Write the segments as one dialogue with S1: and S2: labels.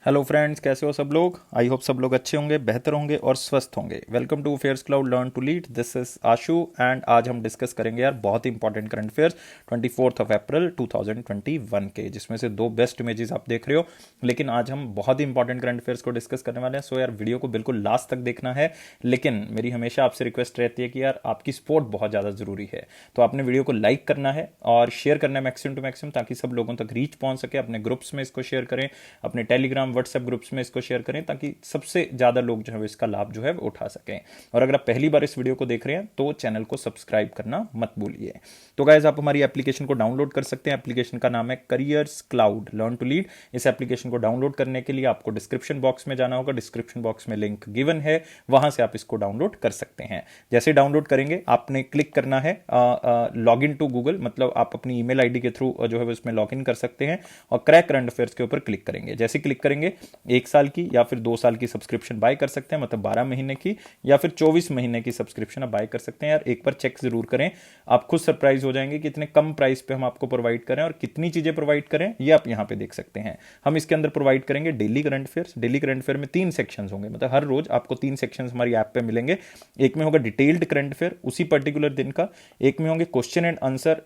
S1: Hello friends, कैसे हो सब लोग। आई होप सब लोग अच्छे होंगे, बेहतर होंगे और स्वस्थ होंगे। Welcome to affairs cloud learn to lead. This is Ashu and आज हम डिस्कस करेंगे यार बहुत ही इंपॉर्टेंट करंट अफेयर्स 24 अप्रैल 2021 के, जिसमें से दो बेस्ट इमेजेस आप देख रहे हो। लेकिन आज हम बहुत ही इंपॉर्टेंट करंट अफेयर्स को डिस्कस करने वाले हैं। सो यार वीडियो को बिल्कुल लास्ट तक देखना है। लेकिन मेरी हमेशा आपसे रिक्वेस्ट रहती है कि यार आपकी सपोर्ट बहुत ज़्यादा ज़रूरी है। तो आपने वीडियो को लाइक करना है और शेयर करना है मैक्सिमम टू मैक्सिमम, ताकि सब लोगों तक रीच पहुंच सके। अपने ग्रुप्स में इसको शेयर करें, अपने टेलीग्राम व्हाट्सएप ग्रुप्स में इसको शेयर करें, ताकि सबसे ज़्यादा लोग जो है इसका लाभ जो है वो उठा सकें। और अगर आप पहली बार इस वीडियो को देख रहे हैं तो चैनल को सब्सक्राइब करना मत भूलिए। तो गाइज आप हमारी एप्लीकेशन को डाउनलोड कर सकते हैं। एप्लीकेशन का नाम है careers cloud learn to lead. इस एप्लीकेशन को डाउनलोड करने के लिए आपको डिस्क्रिप्शन बॉक्स में जाना होगा। डिस्क्रिप्शन बॉक्स में लिंक गिवन है, वहां से आप इसको डाउनलोड कर सकते हैं। जैसे डाउनलोड करेंगे आपने क्लिक करना है लॉग इन टू गूगल, मतलब आप अपनी ईमेल आईडी के थ्रू जो है उसमें लॉग इन कर सकते हैं और क्रैक करंट अफेयर्स के ऊपर क्लिक करेंगे। जैसे क्लिक करेंगे 1 साल की या फिर 2 साल की सब्सक्रिप्शन बाय कर सकते हैं, मतलब 12 महीने की या फिर 24 महीने की सब्सक्रिप्शन आप बाय कर सकते हैं। यार एक बार चेक जरूर करें, आप खुद सरप्राइज हो जाएंगे कि इतने कम प्राइस पे हम आपको प्रोवाइड करें और कितनी चीजें प्रोवाइड करें ये आप यहां पे देख सकते हैं। हम इसके अंदर प्रोवाइड करेंगे daily current affairs. Daily current affair में 3 सेक्शन होंगे, मतलब हर रोज आपको 3 सेक्शन हमारी ऐप पे मिलेंगे। एक में होगा डिटेल्ड करंट अफेयर उसी पर्टिकुलर दिन का, एक में होंगे क्वेश्चन एंड आंसर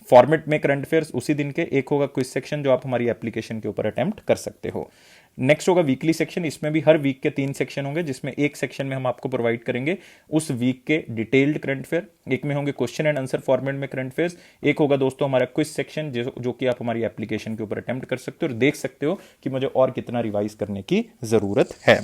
S1: फॉर्मेट में करंट अफेयर्स उसी दिन के, एक होगा क्विज सेक्शन जो आप हमारी एप्लीकेशन के ऊपर अटेम्प्ट कर सकते हो। नेक्स्ट होगा वीकली सेक्शन। इसमें भी हर वीक के 3 सेक्शन होंगे, जिसमें एक सेक्शन में हम आपको प्रोवाइड करेंगे उस वीक के डिटेल्ड करंट अफेयर, एक में होंगे क्वेश्चन एंड आंसर फॉर्मेट में करंट अफेयर्स, एक होगा दोस्तों हमारा क्विज सेक्शन जो कि आप हमारी एप्लीकेशन के ऊपर अटेम्प्ट कर सकते हो और देख सकते हो कि मुझे और कितना रिवाइज करने की जरूरत है।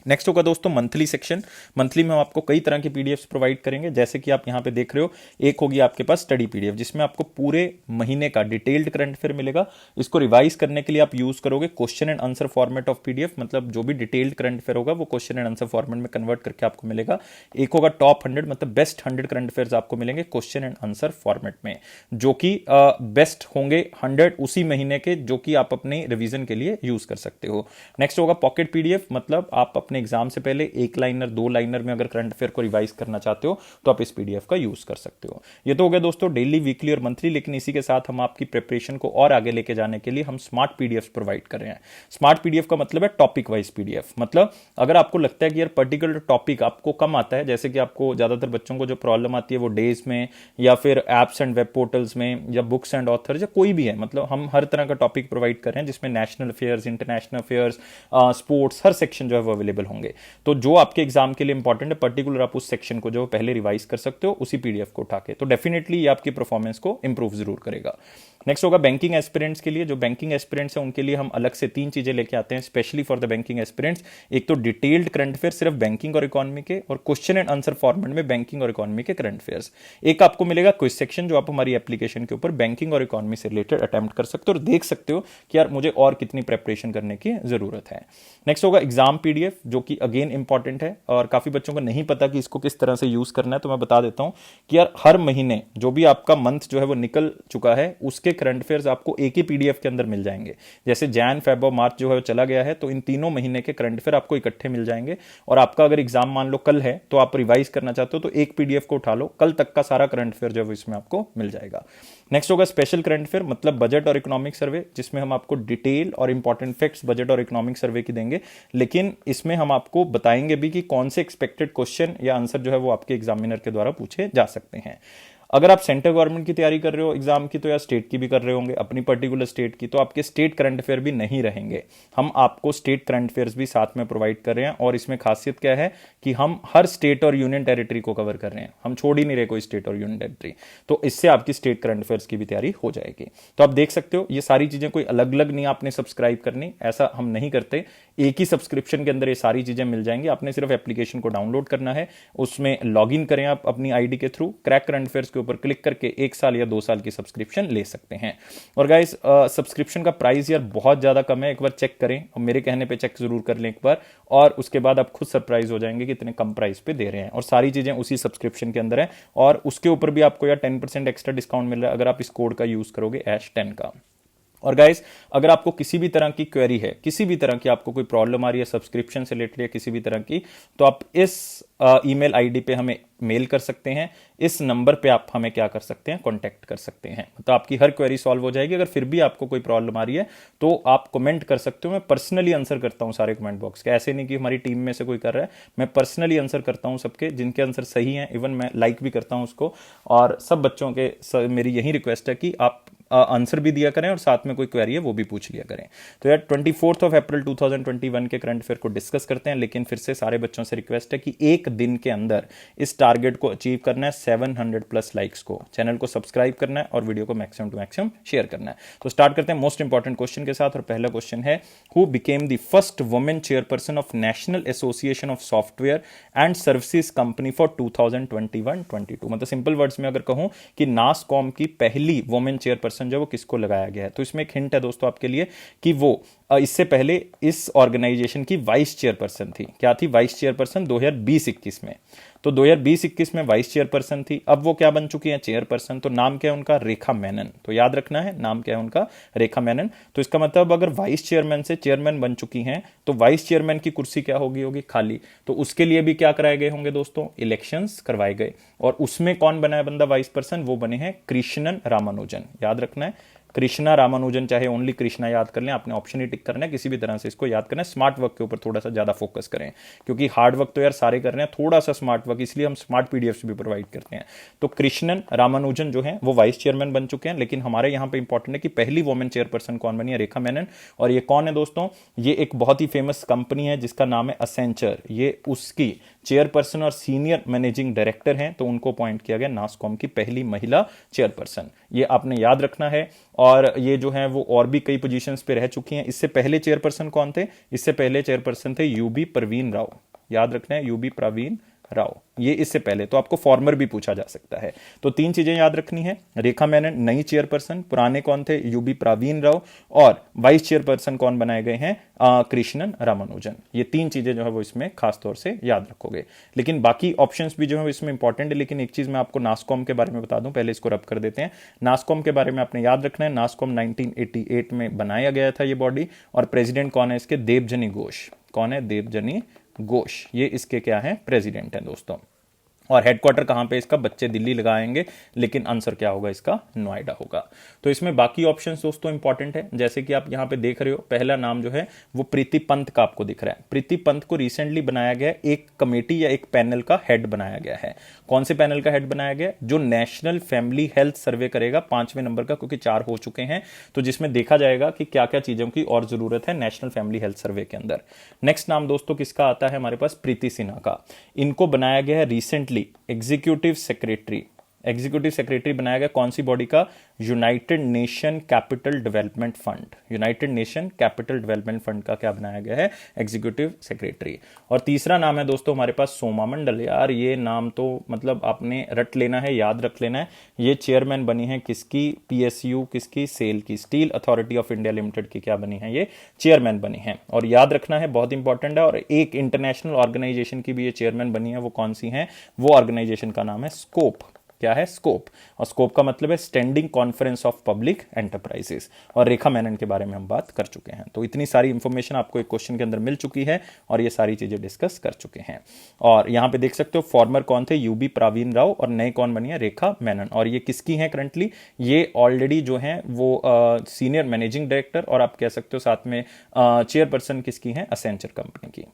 S1: नेक्स्ट होगा दोस्तों मंथली सेक्शन। मंथली में हम आपको कई तरह की पीडीएफ्स प्रोवाइड करेंगे, जैसे कि आप यहां पे देख रहे हो। एक होगी आपके पास स्टडी पीडीएफ, जिसमें आपको पूरे महीने का डिटेल्ड करंट अफेयर मिलेगा। इसको रिवाइज करने के लिए आप यूज करोगे question and answer format of PDF, मतलब जो भी डिटेल्ड करंट अफेयर होगा वो क्वेश्चन एंड आंसर फॉर्मेट में कन्वर्ट करके आपको मिलेगा। एक होगा टॉप 100, मतलब बेस्ट 100 करंट अफेयर्स आपको मिलेंगे क्वेश्चन एंड आंसर फॉर्मेट में, जो कि बेस्ट होंगे 100 उसी महीने के, जो कि आप अपने रिवीजन के लिए यूज कर सकते हो। नेक्स्ट होगा पॉकेट पीडीएफ, मतलब आप अपने एग्जाम से पहले 1 लाइनर 2 लाइनर में अगर करंट अफेयर को रिवाइज करना चाहते हो तो आप इस पीडीएफ का यूज कर सकते हो। ये तो हो गया दोस्तों डेली, वीकली और मंथली। लेकिन इसी के साथ हम आपकी प्रिपरेशन को और आगे लेके जाने के लिए हम स्मार्ट पीडीएफ प्रोवाइड कर रहे हैं। स्मार्ट पीडीएफ का मतलब है टॉपिक वाइज पीडीएफ, मतलब अगर आपको लगता है कि यार पर्टिकुलर टॉपिक आपको कम आता है, जैसे कि आपको ज्यादातर बच्चों को जो प्रॉब्लम आती है वो डेज में या फिर एप्स एंड वेब पोर्टल्स में या बुक्स एंड ऑथर्स या कोई भी है, मतलब हम हर तरह का टॉपिक प्रोवाइड कर रहे हैं जिसमें national affairs, international affairs, sports, हर सेक्शन जो है वो अवेलेबल होंगे। तो जो आपके एग्जाम के लिए इंपॉर्टेंट है पर्टिकुलर, आप उस सेक्शन को जो पहले रिवाइज कर सकते हो उसी पीडीएफ को उठा के, तो डेफिनेटली ये आपकी परफॉर्मेंस को इंप्रूव जरूर करेगा। नेक्स्ट होगा बैंकिंग एस्पिरेंट्स के लिए। जो बैंकिंग एस्पिरेंट्स हैं उनके लिए हम अलग से 3 चीजें लेके आते हैं specially for the banking aspirants. एक तो डिटेल्ड करंट अफेयर सिर्फ बैंकिंग और इकोनॉमी के, और क्वेश्चन एंड आंसर फॉर्मेट में बैंकिंग और इकोनॉमी के करंट अफेयर्स। एक आपको मिलेगा क्विज सेक्शन, जो आप हमारी एप्लीकेशन के ऊपर बैंकिंग और इकोनॉमी से रिलेटेड अटेम्प्ट कर सकते हो और देख सकते हो कि यार मुझे और कितनी प्रेपरेशन करने की जरूरत है। नेक्स्ट होगा एग्जाम पीडीएफ, जो कि अगेन इंपॉर्टेंट है और काफी बच्चों को नहीं पता कि इसको किस तरह से यूज करना है। तो मैं बता देता हूं कि यार हर महीने जो भी आपका मंथ जो है वो निकल चुका है उसके करंट अफेयर्स आपको एक ही पीडीएफ के अंदर मिल जाएंगे। जैसे जैन, फेब और मार्च जो है वो चला गया है, तो इन तीनों महीने के करंट अफेयर आपको इकट्ठे मिल जाएंगे। और आपका अगर एग्जाम मान लो कल है तो आप रिवाइज करना चाहते हो तो एक पीडीएफ को उठा लो, कल तक का सारा करंट अफेयर जो है इसमें आपको मिल जाएगा। नेक्स्ट होगा स्पेशल करंट अफेयर, मतलब बजट और इकोनॉमिक सर्वे, जिसमें हम आपको डिटेल और इंपॉर्टेंट फैक्ट्स बजट और इकोनॉमिक सर्वे की देंगे। लेकिन इसमें हम आपको बताएंगे भी कि कौन से एक्सपेक्टेड क्वेश्चन या आंसर जो है वो आपके एग्जामिनर के द्वारा पूछे जा सकते हैं। अगर आप सेंट्रल गवर्नमेंट की तैयारी कर रहे हो एग्जाम की, तो या स्टेट की भी कर रहे होंगे अपनी पर्टिकुलर स्टेट की, तो आपके स्टेट करंट अफेयर भी नहीं रहेंगे। हम आपको स्टेट करंट अफेयर्स भी साथ में प्रोवाइड कर रहे हैं। और इसमें खासियत क्या है कि हम हर स्टेट और यूनियन टेरिटरी को कवर कर रहे हैं, हम छोड़ ही नहीं रहे कोई स्टेट और यूनियन टेरिटरी। तो इससे आपकी स्टेट करंट अफेयर्स की भी तैयारी हो जाएगी। तो आप देख सकते हो ये सारी चीजें कोई अलग अलग नहीं आपने सब्सक्राइब करनी, ऐसा हम नहीं करते। एक ही सब्सक्रिप्शन के अंदर ये सारी चीजें मिल जाएंगी। आपने सिर्फ एप्लीकेशन को डाउनलोड करना है, उसमें लॉग इन करें आप अपनी आईडी के थ्रू, क्रैक करंट अफेयर्स के ऊपर क्लिक करके 1 साल या 2 साल की सब्सक्रिप्शन ले सकते हैं। और गाइस सब्सक्रिप्शन का प्राइस यार बहुत ज्यादा कम है, एक बार चेक करें और मेरे कहने पे चेक जरूर कर लें एक बार, और उसके बाद आप खुद सरप्राइज हो जाएंगे कि इतने कम प्राइस पे दे रहे हैं। और सारी चीजें उसी सब्सक्रिप्शन के अंदर है, और उसके ऊपर भी आपको यार 10% एक्स्ट्रा डिस्काउंट मिल रहा है अगर आप इस कोड का यूज करोगे, #10 का। और गाइस, अगर आपको किसी भी तरह की क्वेरी है, किसी भी तरह की आपको कोई प्रॉब्लम आ रही है सब्सक्रिप्शन से रिलेटेड या किसी भी तरह की, तो आप इस ईमेल आईडी पे हमें मेल कर सकते हैं। इस नंबर पे आप हमें क्या कर सकते हैं, कांटेक्ट कर सकते हैं। तो आपकी हर क्वेरी सॉल्व हो जाएगी। अगर फिर भी आपको कोई प्रॉब्लम आ रही है तो आप कमेंट कर सकते हो। मैं पर्सनली आंसर करता हूं सारे कमेंट बॉक्स के, ऐसे नहीं कि हमारी टीम में से कोई कर रहा है। मैं पर्सनली आंसर करता हूं सबके, जिनके आंसर सही हैं इवन मैं लाइक भी करता हूं उसको। और सब बच्चों के मेरी यही रिक्वेस्ट है कि आप आंसर भी दिया करें और साथ में कोई क्वेरी है वो भी पूछ लिया करें। तो यार 24 अप्रैल 2021 के करंट अफेयर को डिस्कस करते हैं, लेकिन फिर से सारे बच्चों से रिक्वेस्ट है कि एक दिन के अंदर इस टारगेट को अचीव करना है, 700 प्लस लाइक्स को। चैनल को सब्सक्राइब करना है और वीडियो को मैक्सिमम टू मैक्सिमम शेयर करना है। तो स्टार्ट करते हैं मोस्ट इंपॉर्टेंट क्वेश्चन के साथ। और पहला क्वेश्चन है, who became the first women chairperson of national association of software and services company for 2021-22। मतलब सिंपल वर्ड्स में अगर कहूं कि नासकॉम की पहली वुमेन चेयरपर्सन जो वो किसको लगाया गया है। तो इसमें एक हिंट है दोस्तों आपके लिए कि वो इससे पहले इस ऑर्गेनाइजेशन की वाइस चेयरपर्सन थी। क्या थी? वाइस चेयरपर्सन 2020-21 में। तो 2020-21 में वाइस चेयरपर्सन थी, अब वो क्या बन चुकी है? चेयरपर्सन। तो नाम क्या है उनका? रेखा मेनन। तो याद रखना है नाम क्या है उनका, रेखा मेनन। तो इसका मतलब अगर वाइस चेयरमैन से चेयरमैन बन चुकी हैं तो वाइस चेयरमैन की कुर्सी क्या होगी खाली। तो उसके लिए भी क्या कराए गए होंगे दोस्तों? इलेक्शंस करवाए गए। और उसमें कौन बना है बंदा वाइस पर्सन? वो बने हैं कृष्णन रामानुजन। याद रखना है कृष्णा रामानुजन, चाहे ओनली कृष्णा याद कर लें, आपने ऑप्शन ही टिक करना है, किसी भी तरह से इसको याद करना है। स्मार्ट वर्क के ऊपर थोड़ा सा ज्यादा फोकस करें, क्योंकि हार्ड वर्क तो यार सारे कर रहे हैं, थोड़ा सा स्मार्ट वर्क, इसलिए हम स्मार्ट पीडीएफ भी प्रोवाइड करते हैं। तो कृष्णन रामानुजन जो है वो वाइस चेयरमैन बन चुके हैं, लेकिन हमारे यहां पे इंपॉर्टेंट है कि पहली वुमेन चेयरपर्सन कौन बनी है? रेखा मेनन। और ये कौन है दोस्तों? ये एक बहुत ही फेमस कंपनी है जिसका नाम है असेंचर। ये उसकी चेयरपर्सन और सीनियर मैनेजिंग डायरेक्टर हैं, तो उनको अपॉइंट किया गया नासकॉम की पहली महिला चेयरपर्सन। ये आपने याद रखना है। और ये जो है वो और भी कई पोजीशंस पे रह चुकी हैं। इससे पहले चेयरपर्सन कौन थे? इससे पहले चेयरपर्सन थे यूबी प्रवीण राव। याद रखना है यूबी प्रवीण राव, ये इससे पहले। तो आपको फॉर्मर भी पूछा जा सकता है। तो तीन चीजें याद रखनी है, रेखा मेनन नई चेयरपर्सन, पुराने कौन थे? यूबी प्रवीण राव, और वाइस चेयरपर्सन कौन बनाए गए हैं? कृष्णन रामानुजन। ये तीन चीजें जो है वो इसमें खास तौर से याद रखोगे। लेकिन बाकी ऑप्शंस भी जो है इसमें इंपॉर्टेंट है। लेकिन एक चीज मैं आपको नासकॉम के बारे में बता दूं, पहले इसको रब कर देते हैं। नासकॉम के बारे में आपने याद रखना है, नासकॉम 1988 में बनाया गया था ये बॉडी। और प्रेसिडेंट कौन है इसके? देवजनी घोष। कौन है? देवजनी घोष। ये इसके क्या है? प्रेसिडेंट हैं दोस्तों। और हेडक्वार्टर कहां पे इसका? बच्चे दिल्ली लगाएंगे, लेकिन आंसर क्या होगा इसका? नोएडा होगा। तो इसमें बाकी ऑप्शंस दोस्तों इंपॉर्टेंट है, जैसे कि आप यहां पे देख रहे हो, पहला नाम जो है वो प्रीति पंत का आपको दिख रहा है। प्रीति पंत को रिसेंटली बनाया गया, एक कमेटी या एक पैनल का हेड बनाया गया है। कौन से पैनल का हेड बनाया गया? जो नेशनल फैमिली हेल्थ सर्वे करेगा, 5वें नंबर का, क्योंकि 4 हो चुके हैं। तो जिसमें देखा जाएगा कि क्या क्या चीजों की और जरूरत है नेशनल फैमिली हेल्थ सर्वे के अंदर। नेक्स्ट नाम दोस्तों किसका आता है हमारे पास? प्रीति सिन्हा का। इनको बनाया गया है recently executive secretary. Executive secretary बनाया गया कौन सी बॉडी का? United nation capital development fund. United nation capital development fund का क्या बनाया गया है? Executive secretary. और तीसरा नाम है दोस्तों हमारे पास सोमा मंडल। यार ये नाम तो मतलब आपने रट लेना है, याद रख लेना है। ये चेयरमैन बनी है किसकी? पीएसयू किसकी? सेल की, steel authority of India limited की क्या बनी है? ये चेयरमैन बनी है। और याद रखना है, बहुत इंपॉर्टेंट है। और एक इंटरनेशनल ऑर्गेनाइजेशन की भी ये चेयरमैन बनी है, वो कौन सी है? वो ऑर्गेनाइजेशन का नाम है स्कोप। क्या है? स्कोप। और स्कोप का मतलब है standing conference of public enterprises. और रेखा मेनन के बारे में हम बात कर चुके हैं। तो इतनी सारी इंफॉर्मेशन आपको एक क्वेश्चन के अंदर मिल चुकी है और ये सारी चीजें डिस्कस कर चुके हैं। और यहां पे देख सकते हो फॉर्मर कौन थे? यूबी प्रवीण राव, और नए कौन बनी है? रेखा मेनन। और ये किसकी हैं करंटली? ये ऑलरेडी जो है वो सीनियर मैनेजिंग डायरेक्टर, और आप कह सकते हो साथ में चेयरपर्सन किसकी हैं? असेंचर कंपनी की।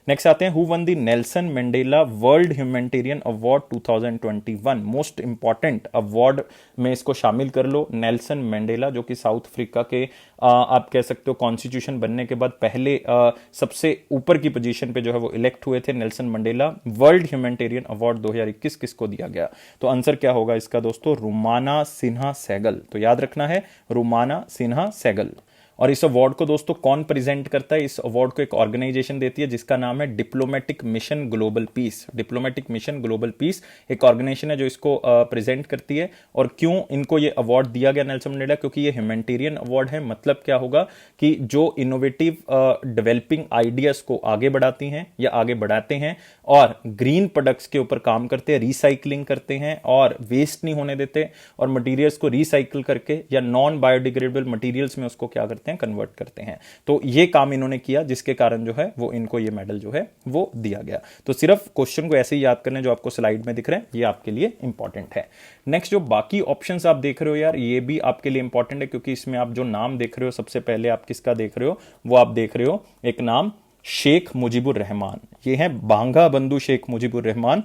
S1: नेक्स्ट आते हैं, who one the Nelson Mandela world humanitarian award 2021। Most important award में इसको शामिल कर लो। नेल्सन मंडेला जो कि साउथ अफ्रीका के आप कह सकते हो कॉन्स्टिट्यूशन बनने के बाद पहले सबसे ऊपर की पोजीशन पे जो है वो इलेक्ट हुए थे, Nelson Mandela. World humanitarian award 2021 किसको दिया गया? तो आंसर क्या होगा इसका दोस्तों? रुमाना सिन्हा सहगल। तो याद रखना है, रुमाना सिन्हा सहगल। और इस अवार्ड को दोस्तों कौन प्रेजेंट करता है? इस अवार्ड को एक ऑर्गेनाइजेशन देती है जिसका नाम है diplomatic mission global piece. Diplomatic mission global piece एक ऑर्गेनाइजेशन है जो इसको प्रेजेंट करती है। और क्यों इनको ये अवार्ड दिया गया नेल्सन मंडेला? क्योंकि ये ह्यूमैनिटेरियन अवार्ड है। मतलब क्या होगा कि जो इनोवेटिव डेवलपिंग आइडियाज को आगे बढ़ाती हैं या आगे बढ़ाते हैं और ग्रीन प्रोडक्ट्स के ऊपर काम करते हैं, रिसाइकलिंग करते हैं और वेस्ट नहीं होने देते, और मटेरियल्स को रिसाइकिल करके या नॉन बायोडिग्रेडेबल मटेरियल्स में उसको क्या करते हैं, कन्वर्ट करते हैं। तो ये काम इन्होंने किया जिसके कारण जो है वो इनको ये मेडल जो है वो दिया गया। तो सिर्फ क्वेश्चन को ऐसे ही याद करने जो आपको स्लाइड में दिख रहे हैं, ये आपके लिए इंपॉर्टेंट है। नेक्स्ट जो बाकी ऑप्शंस आप देख रहे हो यार, ये भी आपके लिए इंपॉर्टेंट है क्योंकि इसमें आप जो नाम देख रहे हो, सबसे पहले आप किसका देख रहे हो? वो आप देख रहे हो एक नाम शेख मुजीबुर रहमान। ये है बांगा बंधु शेख मुजीबुर रहमान,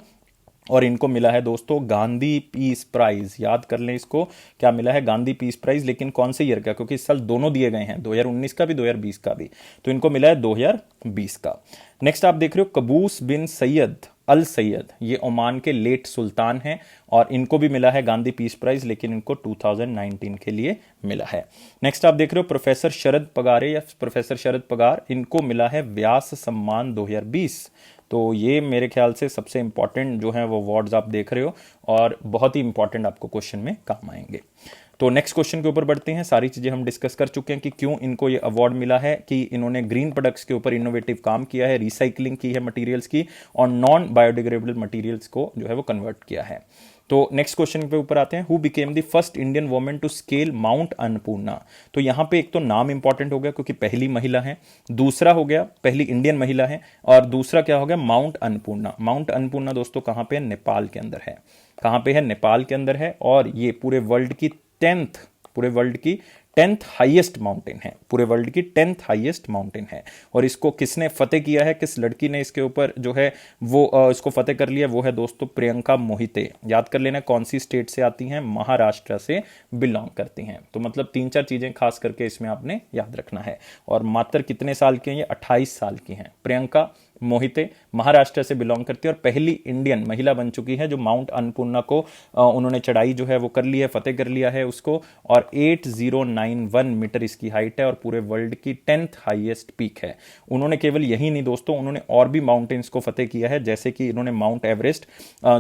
S1: और इनको मिला है दोस्तों गांधी पीस प्राइज। याद कर लें इसको, क्या मिला है? Gandhi peace prize. लेकिन कौन से ईयर का? क्योंकि इस साल दोनों दिए गए हैं, 2019 का भी 2020 का भी, तो इनको मिला है 2020 का। नेक्स्ट आप देख रहे हो कबूस बिन सैयद अल सैयद, ये ओमान के लेट सुल्तान हैं और इनको भी मिला है गांधी पीस प्राइज, लेकिन इनको 2019 के लिए मिला है। नेक्स्ट आप देख रहे हो प्रोफेसर शरद पगारे या प्रोफेसर शरद पगार, इनको मिला है व्यास सम्मान 2020। तो ये मेरे ख्याल से सबसे इंपॉर्टेंट जो है वो अवार्ड्स आप देख रहे हो और बहुत ही इंपॉर्टेंट आपको क्वेश्चन में काम आएंगे। तो नेक्स्ट क्वेश्चन के ऊपर बढ़ते हैं। सारी चीजें हम डिस्कस कर चुके हैं कि क्यों इनको ये अवार्ड मिला है, कि इन्होंने ग्रीन प्रोडक्ट्स के ऊपर इनोवेटिव काम किया है, रिसाइकलिंग की है मटेरियल्स की, और नॉन बायोडिग्रेडेबल मटेरियल्स को जो है वो कन्वर्ट किया है। तो नेक्स्ट क्वेश्चन पे ऊपर आते हैं। Who became the first Indian woman to scale mount Annapurna? तो यहां पे एक तो नाम इंपॉर्टेंट हो गया क्योंकि पहली महिला है, दूसरा हो गया पहली इंडियन महिला है, और दूसरा क्या हो गया? माउंट अन्नपूर्णा। माउंट अन्नपूर्णा दोस्तों कहां पे है? नेपाल के अंदर है। कहां पे है? नेपाल के अंदर है। और ये पूरे वर्ल्ड की 10th हाईएस्ट माउंटेन है, पूरे वर्ल्ड की 10th हाईएस्ट माउंटेन है। और इसको किसने फतेह किया है? किस लड़की ने इसके ऊपर जो है वो इसको फतेह कर लिया? वो है दोस्तों प्रियंका मोहिते। याद कर लेना कौन सी स्टेट से आती हैं? महाराष्ट्र से बिलोंग करती हैं। तो मतलब 3-4 चीजें खास करके इसमें आपने याद रखना है। और मात्र कितने साल की हैं? ये 28 साल की हैं। प्रियंका मोहिते महाराष्ट्र से बिलोंग करती है और पहली इंडियन महिला बन चुकी है जो माउंट अन्नपूर्णा को उन्होंने चढ़ाई जो है वो कर ली है, फतेह कर लिया है उसको। और 8091 मीटर इसकी हाइट है और पूरे वर्ल्ड की 10th हाईएस्ट पीक है। उन्होंने केवल यही नहीं दोस्तों, उन्होंने और भी माउंटेन्स को फतेह किया है, जैसे कि इन्होंने माउंट एवरेस्ट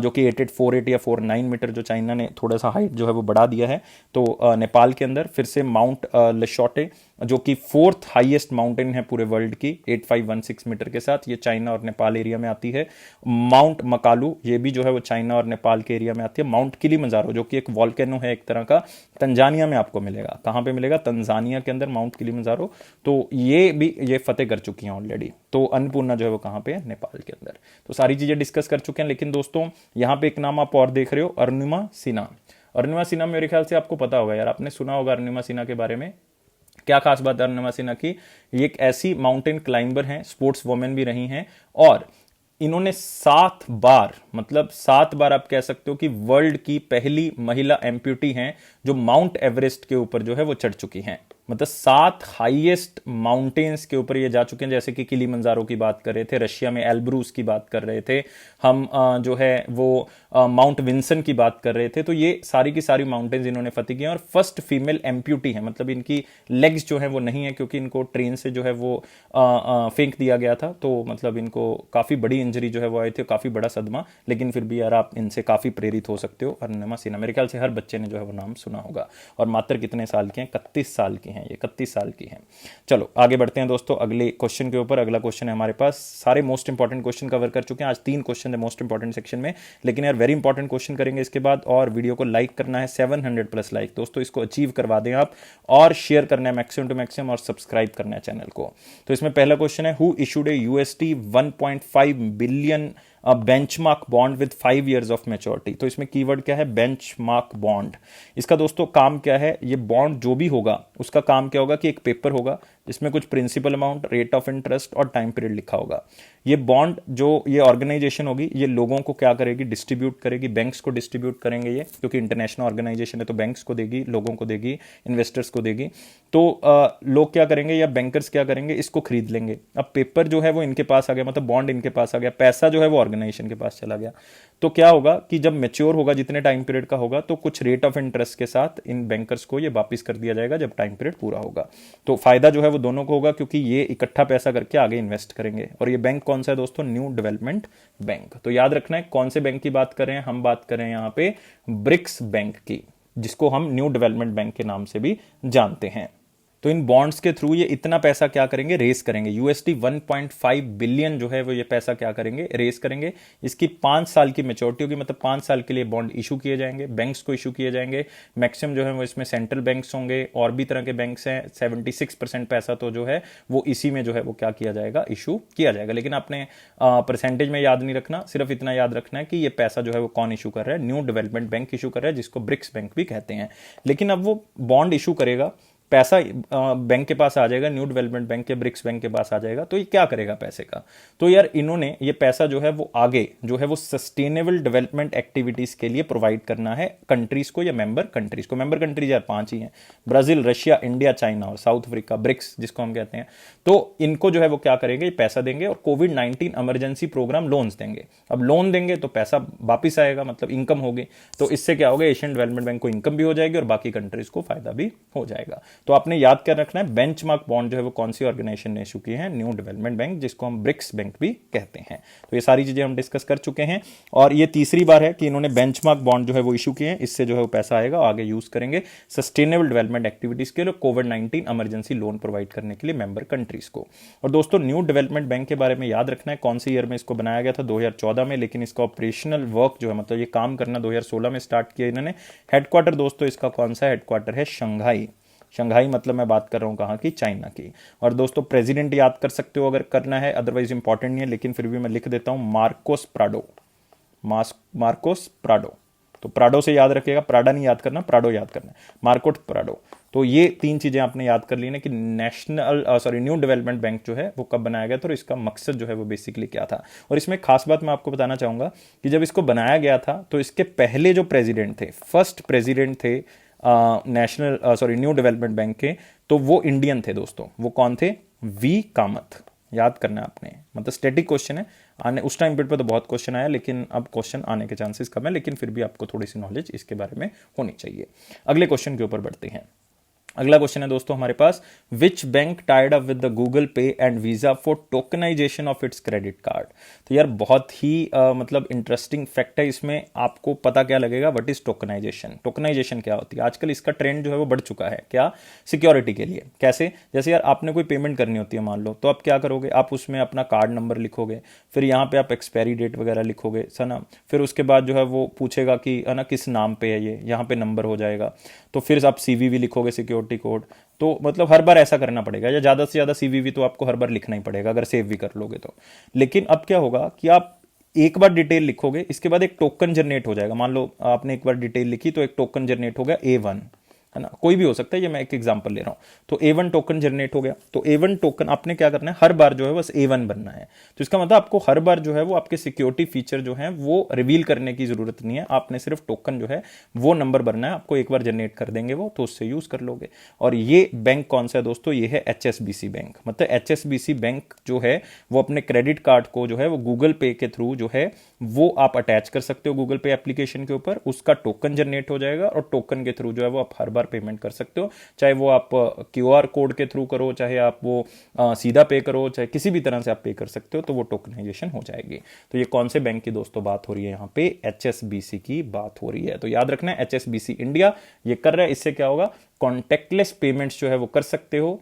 S1: जो कि 8848 या 49 मीटर, जो चाइना ने थोड़ा सा हाइट जो है वो बढ़ा दिया है, तो नेपाल के अंदर। फिर से माउंट लशोटे जो कि 4th हाईएस्ट माउंटेन है पूरे वर्ल्ड की 8516 मीटर के साथ, ये चाइना और नेपाल एरिया में आती है। माउंट मकालू, ये भी जो है वो चाइना और नेपाल के एरिया में आती है। माउंट किलिमंजारो जो कि एक वॉल्केनो है एक तरह का, तंजानिया में आपको मिलेगा। कहां पे मिलेगा? तंजानिया के अंदर माउंट किलिमंजारो। तो ये भी ये फतेह कर चुकी हैं ऑलरेडी। तो अन्नपूर्णा जो है वो कहां पे है? नेपाल के अंदर। तो सारी चीजें डिस्कस कर चुके हैं। लेकिन दोस्तों यहां पर एक नाम आप और देख रहे हो, अरुणिमा सिन्हा। अरुणिमा सिन्हा मेरे ख्याल से आपको पता होगा यार, आपने सुना होगा अरुणिमा सिन्हा के बारे में। क्या खास बात है अरुणिमा सिन्हा की? ये एक ऐसी माउंटेन क्लाइंबर हैं, स्पोर्ट्स वुमेन भी रही हैं, और इन्होंने 7 बार, मतलब 7 बार आप कह सकते हो कि वर्ल्ड की पहली महिला एम्प्यूटी हैं जो माउंट एवरेस्ट के ऊपर जो है वो चढ़ चुकी हैं। मतलब 7 हाईएस्ट माउंटेन्स के ऊपर ये जा चुके हैं, जैसे कि किलिमंजारो की बात कर रहे थे, रशिया में एल्ब्रूस की बात कर रहे थे हम, जो है वो माउंट विंसन की बात कर रहे थे। तो ये सारी की सारी माउंटेन्स इन्होंने फतेह की हैं और फर्स्ट फीमेल एम्प्यूटी है। मतलब इनकी लेग्स जो है वो नहीं है क्योंकि इनको ट्रेन से जो है वो फेंक दिया गया था, तो मतलब इनको काफी बड़ी इंजरी जो है वो आई थी, काफी बड़ा सदमा। लेकिन फिर भी यार आप इनसे काफी प्रेरित हो सकते हो। अरुणिमा सिन्हा मेरे ख्याल से हर बच्चे ने जो है वो नाम सुना होगा। और मात्र कितने साल के हैं? 31 साल की हैं ये, 31 साल की हैं। चलो आगे बढ़ते हैं दोस्तों अगले क्वेश्चन के ऊपर। अगला क्वेश्चन है हमारे पास, सारे मोस्ट इंपॉर्टेंट क्वेश्चन कवर कर चुके हैं आज। 3 क्वेश्चन है मोस्ट इंपॉर्टेंट सेक्शन में, लेकिन यार वेरी इंपॉर्टेंट क्वेश्चन करेंगे इसके बाद। और वीडियो को लाइक करना है, 700+ लाइक दोस्तों, इसको अचीव करवा दें आप। और शेयर करना है मैक्सिमम टू मैक्सिमम, और सब्सक्राइब करना है चैनल को। तो इसमें पहला क्वेश्चन है, who issued A USD 1.5 billion benchmark bond with 5 years of maturity? तो इसमें कीवर्ड क्या है? Benchmark bond. इसका दोस्तों काम क्या है? ये बॉन्ड जो भी होगा उसका काम क्या होगा कि एक पेपर होगा जिसमें कुछ principal amount, rate of interest और टाइम पीरियड लिखा होगा। ये बॉन्ड जो ये ऑर्गेनाइजेशन होगी ये लोगों को क्या करेगी? डिस्ट्रीब्यूट करेगी। बैंक्स को डिस्ट्रीब्यूट करेंगे ये, क्योंकि इंटरनेशनल ऑर्गेनाइजेशन है तो बैंक्स को देगी, लोगों को देगी, इन्वेस्टर्स को देगी। तो लोग क्या करेंगे या बैंकर्स क्या करेंगे? इसको खरीद लेंगे। अब पेपर जो है वो इनके पास आ गया, मतलब बॉन्ड इनके पास आ गया, पैसा जो है वो ऑर्गेनाइजेशन के पास चला गया। तो क्या होगा कि जब मेच्योर होगा, जितने टाइम पीरियड का होगा, तो कुछ रेट ऑफ इंटरेस्ट के साथ इन बैंकर्स को ये वापिस कर दिया जाएगा जब टाइम पीरियड पूरा होगा। तो फायदा जो है वो दोनों को होगा, क्योंकि ये इकट्ठा पैसा करके आगे इन्वेस्ट करेंगे। और ये बैंक कौन सा है दोस्तों? New development bank. तो याद रखना है कौन से बैंक की बात करें हम, बात करें यहाँ पे ब्रिक्स बैंक की, जिसको हम न्यू डेवलपमेंट बैंक के नाम से भी जानते हैं। तो इन बॉन्ड्स के थ्रू ये इतना पैसा क्या करेंगे? रेस करेंगे। यूएसडी 1.5 बिलियन जो है वो ये पैसा क्या करेंगे? रेस करेंगे। इसकी 5 साल की मेच्योरिटी होगी, मतलब 5 साल के लिए बॉन्ड इशू किए जाएंगे, बैंक्स को इशू किए जाएंगे। मैक्सिमम जो है वो इसमें सेंट्रल बैंक्स होंगे, और भी तरह के बैंक्स हैं। 76% पैसा तो जो है वो इसी में जो है वो क्या किया जाएगा? इशू किया जाएगा। लेकिन आपने परसेंटेज में याद नहीं रखना, सिर्फ इतना याद रखना है कि ये पैसा जो है वो कौन इशू कर रहा है? न्यू डेवलपमेंट बैंक इशू कर रहा है, जिसको ब्रिक्स बैंक भी कहते हैं। लेकिन अब वो बॉन्ड इशू करेगा, पैसा बैंक के पास आ जाएगा, न्यू डेवलपमेंट बैंक के, ब्रिक्स बैंक के पास आ जाएगा। तो ये क्या करेगा पैसे का? तो यार इन्होंने ये पैसा जो है वो आगे जो है वो सस्टेनेबल डेवलपमेंट एक्टिविटीज के लिए प्रोवाइड करना है कंट्रीज को या मेंबर कंट्रीज को। मेंबर कंट्रीज यार 5 ही हैं, ब्राजील, रशिया, इंडिया, चाइना और साउथ अफ्रीका, ब्रिक्स जिसको हम कहते हैं। तो इनको जो है वो क्या करेंगे? पैसा देंगे और कोविड-19 इमरजेंसी प्रोग्राम लोन्स देंगे। अब लोन देंगे तो पैसा वापिस आएगा, मतलब इनकम होगी। तो इससे क्या होगा? एशियन डेवलपमेंट बैंक को इनकम भी हो जाएगी और बाकी कंट्रीज को फायदा भी हो जाएगा। तो आपने याद कर रखना है बेंचमार्क बॉन्ड जो है वो कौन सी ऑर्गेनाइजेशन ने इशू किए हैं? न्यू डेवलपमेंट बैंक, जिसको हम ब्रिक्स बैंक भी कहते हैं। तो ये सारी चीजें हम डिस्कस कर चुके हैं, और ये तीसरी बार है कि इन्होंने बेंचमार्क बॉन्ड जो है वो इशू किए हैं। इससे जो है वो पैसा आएगा, आगे यूज करेंगे सस्टेनेबल डेवलपमेंट एक्टिविटीज के लिए, कोविड-19 इमरजेंसी लोन प्रोवाइड करने के लिए मेंबर कंट्रीज को। और दोस्तों न्यू डेवलपमेंट बैंक के बारे में याद रखना है कौन से ईयर में इसको बनाया गया था? 2014 में। लेकिन इसका ऑपरेशनल वर्क जो है, मतलब ये काम करना 2016 में स्टार्ट किया इन्होंने। हेडक्वार्टर दोस्तों इसका कौन सा हेडक्वार्टर है? शंघाई। शंघाई मतलब मैं बात कर रहा हूं कहां की? चाइना की। और दोस्तों प्रेसिडेंट याद कर सकते हो अगर करना है, अदरवाइज इंपॉर्टेंट नहीं है, लेकिन फिर भी मैं लिख देता हूं, मार्कोस प्राडो। Marcos Prado. तो प्राडो से याद रखिएगा, प्राडा नहीं याद करना, प्राडो याद करना है, मार्कोस प्राडो। तो ये 3 चीजें आपने याद कर ली ना कि न्यू डेवलपमेंट बैंक जो है वो कब बनाया गया था और इसका मकसद जो है वो बेसिकली क्या था। और इसमें खास बात मैं आपको बताना चाहूंगा कि जब इसको बनाया गया था तो इसके पहले जो प्रेसिडेंट थे, फर्स्ट प्रेसिडेंट थे न्यू डेवलपमेंट बैंक के, तो वो इंडियन थे दोस्तों। वो कौन थे? वी कामत। याद करना है आपने, मतलब स्टैटिक क्वेश्चन है। आने उस टाइम पीरियड पर तो बहुत क्वेश्चन आया, लेकिन अब क्वेश्चन आने के चांसेस कम है, लेकिन फिर भी आपको थोड़ी सी नॉलेज इसके बारे में होनी चाहिए। अगले क्वेश्चन के ऊपर बढ़ते हैं। अगला क्वेश्चन है दोस्तों हमारे पास, which bank tied up with the Google Pay and Visa for tokenisation of its credit card. तो यार बहुत ही मतलब इंटरेस्टिंग फैक्ट है इसमें। आपको पता क्या लगेगा? What is tokenization? टोकनाइजेशन क्या होती है? आजकल इसका ट्रेंड जो है वो बढ़ चुका है। क्या? सिक्योरिटी के लिए। कैसे? जैसे यार आपने कोई पेमेंट करनी होती है मान लो, तो आप क्या करोगे? आप उसमें अपना कार्ड नंबर लिखोगे, फिर यहाँ पे आप एक्सपायरी डेट वगैरह लिखोगे, है ना। फिर उसके बाद जो है वो पूछेगा कि है ना किस नाम पे है ये, यहाँ पे नंबर हो जाएगा। तो फिर आप सीवीवी लिखोगे, सिक्योरिटी कोड। तो मतलब हर बार ऐसा करना पड़ेगा, या ज्यादा से ज्यादा सीवीवी तो आपको हर बार लिखना ही पड़ेगा अगर सेव भी कर लोगे तो। लेकिन अब क्या होगा कि आप एक बार डिटेल लिखोगे, इसके बाद एक टोकन जनरेट हो जाएगा। मान लो आपने एक बार डिटेल लिखी तो एक टोकन जनरेट हो गया A1, है ना, कोई भी हो सकता है, ये मैं एक एग्जांपल ले रहा हूं। तो A1 टोकन जनरेट हो गया। तो A1 टोकन आपने क्या करना है? हर बार जो है बस A1 बनना है। तो इसका मतलब आपको हर बार जो है वो आपके सिक्योरिटी फीचर जो है वो रिवील करने की जरूरत नहीं है। आपने सिर्फ टोकन जो है वो नंबर भरना है, आपको एक बार जनरेट कर देंगे वो, तो उससे यूज कर लोगे। और ये बैंक कौन सा है दोस्तों? ये है HSBC बैंक। मतलब HSBC बैंक जो है वो अपने क्रेडिट कार्ड को जो है वो गूगल पे के थ्रू जो है वो आप अटैच कर सकते हो गूगल पे एप्लीकेशन के ऊपर। उसका टोकन जनरेट हो जाएगा और टोकन के थ्रू जो है वो आप हर बार पेमेंट कर सकते हो, चाहे वो आप QR कोड के थ्रू करो, चाहे आप वो सीधा पे करो, चाहे किसी भी तरह से आप पे कर सकते हो, तो वो टोकनाइजेशन हो जाएगी। तो ये कौन से बैंक की दोस्तों बात हो रही है? यहाँ पे HSBC की बात हो रही है। तो याद रखना है HSBC इंडिया ये कर रहा है। इससे क्या होगा? कॉन्टेक्टलेस पेमेंट्स जो है वो कर सकते हो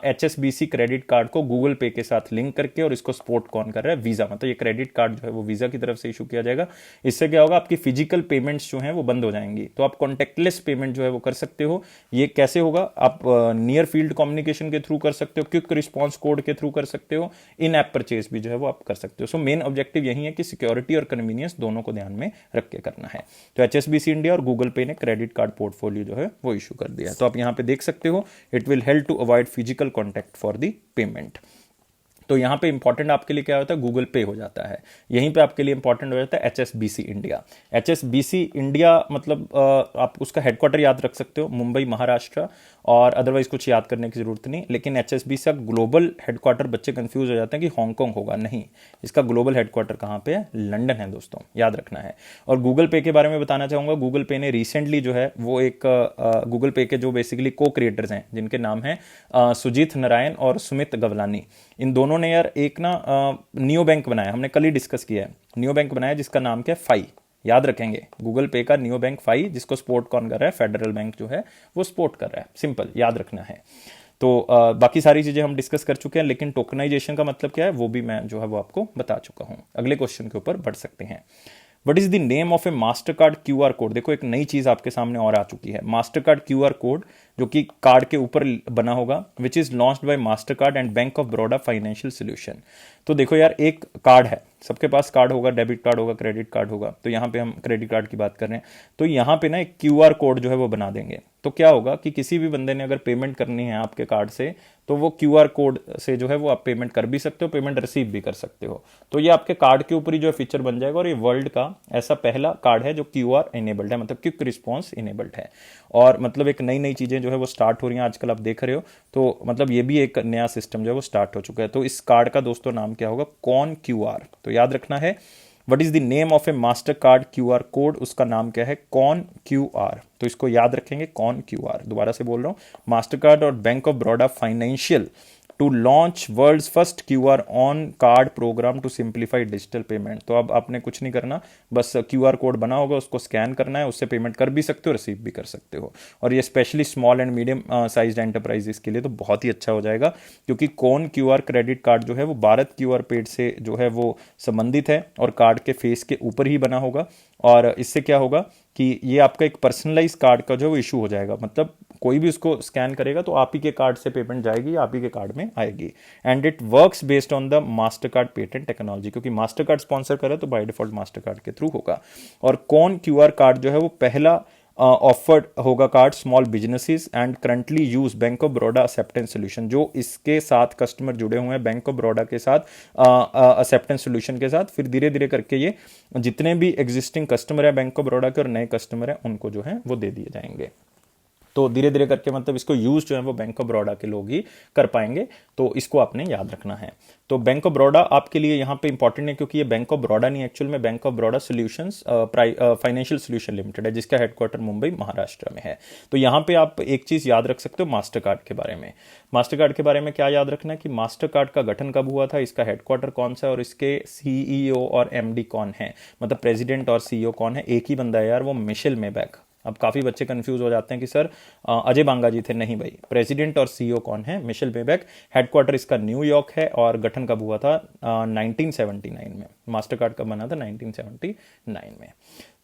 S1: HSBC क्रेडिट कार्ड को गूगल पे के साथ लिंक करके। और इसको सपोर्ट कौन कर रहा है? वीजा। मतलब ये क्रेडिट कार्ड जो है वो वीजा की तरफ से इशू किया जाएगा। इससे क्या होगा? आपकी फिजिकल पेमेंट्स जो हैं वो बंद हो जाएंगी, तो आप कॉन्टेक्टलेस पेमेंट जो है वो कर सकते हो। ये कैसे होगा? आप नियर फील्ड कम्युनिकेशन के थ्रू कर सकते हो, क्विक रिस्पॉन्स कोड के थ्रू कर सकते हो, इन ऐप परचेज भी जो है वो आप कर सकते हो। सो मेन ऑब्जेक्टिव यही है कि सिक्योरिटी और कन्वीनियंस दोनों को ध्यान में रख के करना है। तो HSBC इंडिया और गूगल पे ने क्रेडिट कार्ड पोर्टफोलियो जो है वो इशू कर दिया है। तो आप यहाँ पे देख सकते हो, it will help to avoid physical contact for the payment. तो यहाँ पे इंपॉर्टेंट आपके लिए क्या होता है, गूगल पे हो जाता है। यहीं पे आपके लिए इंपॉर्टेंट हो जाता है HSBC इंडिया। HSBC इंडिया मतलब आप उसका हेडक्वार्टर याद रख सकते हो मुंबई महाराष्ट्र, और अदरवाइज कुछ याद करने की जरूरत नहीं। लेकिन HSBC का ग्लोबल हेडक्वार्टर, बच्चे कंफ्यूज हो जाते हैं कि हांगकांग होगा, नहीं, इसका ग्लोबल हेडक्वार्टर कहाँ पे है, लंदन है दोस्तों, याद रखना है। और गूगल पे के बारे में बताना चाहूँगा, गूगल पे ने रिसेंटली जो है वो एक गूगल पे के जो बेसिकली को क्रिएटर्स हैं जिनके नाम हैं सुजीत नारायण और सुमित गवलानी, इन दोनों ने यार एक ना नियो बैंक बनाया, हमने कल ही डिस्कस किया है, नियो बैंक बनाया जिसका नाम क्या है, फाई, याद रखेंगे गूगल पे का नियो बैंक फाई, जिसको सपोर्ट कौन कर रहा है, फेडरल बैंक जो है वो सपोर्ट कर रहा है, सिंपल याद रखना है। तो बाकी सारी चीजें हम डिस्कस कर चुके हैं, लेकिन टोकनाइजेशन का मतलब क्या है वो भी मैं जो है वो आपको बता चुका हूं। अगले क्वेश्चन के ऊपर बढ़ सकते हैं। What is the name of A master card QR code. देखो एक नई चीज आपके सामने और आ चुकी है, मास्टर कार्ड QR कोड, जो कि कार्ड के ऊपर बना होगा, which is launched by master card and bank of Baroda financial solution. तो देखो यार, एक कार्ड है, सबके पास कार्ड होगा, डेबिट कार्ड होगा, क्रेडिट कार्ड होगा, तो यहाँ पे हम क्रेडिट कार्ड की बात कर रहे हैं, तो यहाँ पे ना एक QR कोड जो है वो बना देंगे। तो क्या होगा कि किसी भी बंदे ने अगर पेमेंट करनी है आपके कार्ड से, तो वो QR कोड से जो है वो आप पेमेंट कर भी सकते हो, पेमेंट रिसीव भी कर सकते हो। तो ये आपके कार्ड के ऊपर ही जो है फीचर बन जाएगा, और ये वर्ल्ड का ऐसा पहला कार्ड है जो QR इनेबल्ड है, मतलब क्विक रिस्पॉन्स इनेबल्ड है। और मतलब एक नई नई चीजें जो है वो स्टार्ट हो रही हैं आजकल, आप देख रहे हो, तो मतलब ये भी एक नया सिस्टम जो है वो स्टार्ट हो चुका है। तो इस कार्ड का दोस्तों नाम क्या होगा, कॉन QR। तो याद रखना है, what is the name of A master card QR code, उसका नाम क्या है, कॉन QR। तो इसको याद रखेंगे, कॉन QR। दोबारा से बोल रहा हूं, मास्टर कार्ड और bank of Baroda financial to launch world's first QR on card program to simplify digital payment. तो अब आपने कुछ नहीं करना, बस QR कोड बना होगा, उसको स्कैन करना है, उससे पेमेंट कर भी सकते हो, रिसीव भी कर सकते हो। और ये specially small and medium size enterprises के लिए तो बहुत ही अच्छा हो जाएगा, क्योंकि कौन QR क्रेडिट कार्ड जो है वो भारत QR पेड से जो है वो संबंधित है, और कार्ड के फेस के ऊपर ही बना होगा। और इससे क्या होगा कि ये आपका एक पर्सनलाइज कार्ड का जो है वो इशू हो जाएगा, मतलब कोई भी उसको स्कैन करेगा तो आप ही के कार्ड से पेमेंट जाएगी, आप ही के कार्ड में आएगी। And it works based on the master card patent technology, क्योंकि मास्टर कार्ड स्पॉन्सर करे तो बाय डिफॉल्ट मास्टर कार्ड के थ्रू होगा। और कौन QR कार्ड जो है वो पहला ऑफर्ड होगा card small businesses and currently use bank of Baroda acceptance solution. जो इसके साथ कस्टमर जुड़े हुए हैं बैंक ऑफ बड़ौदा के साथ, एक्सेप्टेंस सोल्यूशन के साथ, फिर धीरे धीरे करके ये जितने भी एग्जिस्टिंग कस्टमर है बैंक ऑफ बड़ौदा के और नए कस्टमर है उनको जो है वो दे दिए जाएंगे। तो धीरे धीरे करके मतलब इसको यूज जो है वो बैंक ऑफ बड़ौदा के लोग ही कर पाएंगे, तो इसको आपने याद रखना है। तो बैंक ऑफ बड़ौदा आपके लिए यहाँ पे इंपॉर्टेंट है, क्योंकि ये बैंक ऑफ बड़ौदा नहीं, एक्चुअल में bank of Baroda solutions financial solution limited है, जिसका हेडक्वार्टर मुंबई महाराष्ट्र में है। तो यहाँ पे आप एक चीज याद रख सकते हो मास्टर कार्ड के बारे में। मास्टर कार्ड के बारे में क्या याद रखना है कि मास्टर कार्ड का गठन कब हुआ था, इसका हेडक्वार्टर कौन सा है, और इसके CEO और MD कौन है, मतलब प्रेसिडेंट और CEO कौन है, एक ही बंदा है यार, वो मिशेल मेबैक। अब काफ़ी बच्चे कंफ्यूज हो जाते हैं कि सर अजय बांगा जी थे, नहीं भाई, प्रेसिडेंट और CEO कौन है, मिशेल मेबैक। हेडक्वार्टर इसका न्यूयॉर्क है, और गठन कब हुआ था, 1979 में। मास्टर कार्ड कब बना था, 1979 में।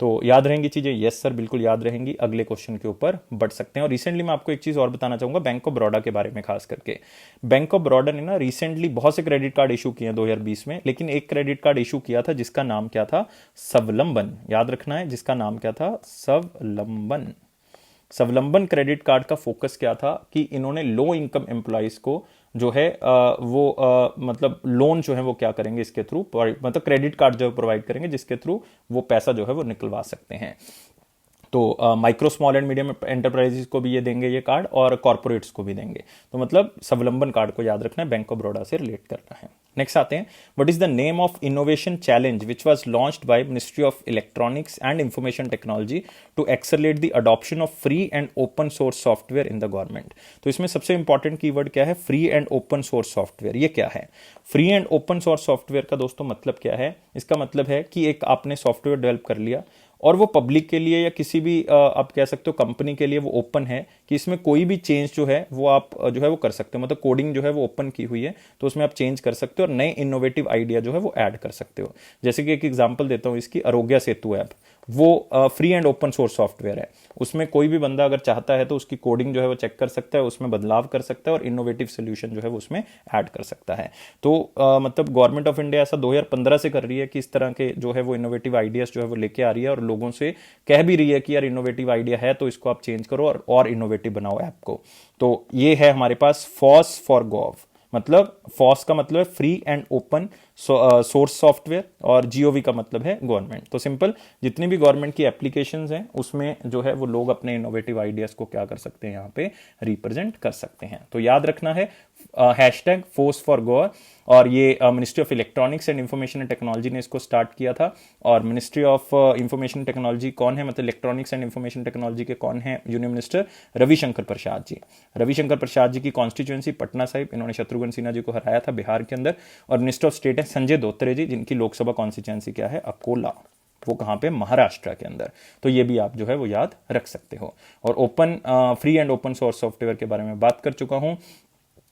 S1: तो याद रहेंगी चीजें, यस सर बिल्कुल याद रहेंगी। अगले क्वेश्चन के ऊपर बढ़ सकते हैं। और रिसेंटली मैं आपको एक चीज और बताना चाहूंगा बैंक ऑफ बड़ौदा के बारे में, खास करके बैंक ऑफ बड़ौदा ने ना रिसेंटली बहुत से क्रेडिट कार्ड इशू किए हैं 2020 में, लेकिन एक क्रेडिट कार्ड इशू किया था जिसका नाम क्या था, स्वावलंबन। याद रखना है, जिसका नाम क्या था, स्वावलंबन। स्वावलंबन क्रेडिट कार्ड का फोकस क्या था कि इन्होंने लो इनकम एम्प्लॉइज को जो है मतलब लोन जो है वो क्या करेंगे, इसके थ्रू मतलब क्रेडिट कार्ड जो है प्रोवाइड करेंगे, जिसके थ्रू वो पैसा जो है वो निकलवा सकते हैं। तो micro small and medium enterprises को भी ये देंगे ये कार्ड, और कॉर्पोरेट्स को भी देंगे। तो मतलब स्वावलंबन कार्ड को याद रखना है, बैंक ऑफ बड़ौदा से रिलेट करना है। नेक्स्ट आते हैं, what is the name of innovation challenge which was launched by ministry of electronics and information technology to accelerate the adoption of free and open source software in the government. तो इसमें सबसे important keyword क्या है, free and open source software. ये क्या है, free and open source software का दोस्तों मतलब क्या है, इसका मतलब है कि एक आपने सॉफ्टवेयर डेवलप कर लिया, और वो पब्लिक के लिए या किसी भी आप कह सकते हो कंपनी के लिए वो ओपन है, कि इसमें कोई भी चेंज जो है वो आप जो है वो कर सकते हो, मतलब कोडिंग जो है वो ओपन की हुई है, तो उसमें आप चेंज कर सकते हो और नए इनोवेटिव आइडिया जो है वो ऐड कर सकते हो। जैसे कि एक एग्जांपल देता हूं इसकी, आरोग्य सेतु ऐप, वो free and open source software है। उसमें कोई भी बंदा अगर चाहता है तो उसकी कोडिंग जो है वो चेक कर सकता है, उसमें बदलाव कर सकता है, और इनोवेटिव सोल्यूशन जो है वो उसमें ऐड कर सकता है। तो मतलब गवर्नमेंट ऑफ इंडिया ऐसा 2015 से कर रही है कि इस तरह के जो है वो इनोवेटिव आइडियाज जो है वो लेके आ रही है, और लोगों से कह भी रही है कि यार इनोवेटिव आइडिया है तो इसको आप चेंज करो और इनोवेटिव बनाओ ऐप को। तो ये है हमारे पास फॉस फॉर गॉव, मतलब फॉस का मतलब है free and open source software, और जीओवी का मतलब है गवर्नमेंट। तो सिंपल, जितनी भी गवर्नमेंट की एप्लीकेशंस हैं उसमें जो है वो लोग अपने इनोवेटिव आइडियाज को क्या कर सकते हैं, यहाँ पे रिप्रेजेंट कर सकते हैं। तो याद रखना है हैशटैग फोर्स फॉर गोवा, और ये ministry of electronics and information and technology ने इसको स्टार्ट किया था। और मिनिस्ट्री ऑफ इंफॉर्मेशन टेक्नोलॉजी कौन है, मतलब इलेक्ट्रॉनिक्स एंड इंफॉर्मेशन टेक्नोलॉजी के कौन है यूनियन मिनिस्टर, रविशंकर प्रसाद जी। रविशंकर प्रसाद जी की कॉन्स्टिट्यूएंसी पटना साहिब, इन्होंने शत्रुघ्न सिन्हा जी को हराया था बिहार के अंदर। और मिनिस्टर ऑफ स्टेट है संजय धोत्रे जी, जिनकी लोकसभा कॉन्स्टिट्यूएंसी क्या है, अकोला, वो कहाँ पे, महाराष्ट्र के अंदर। तो ये भी आप जो है वो याद रख सकते हो। और open free and open source software के बारे में बात कर चुका हूँ।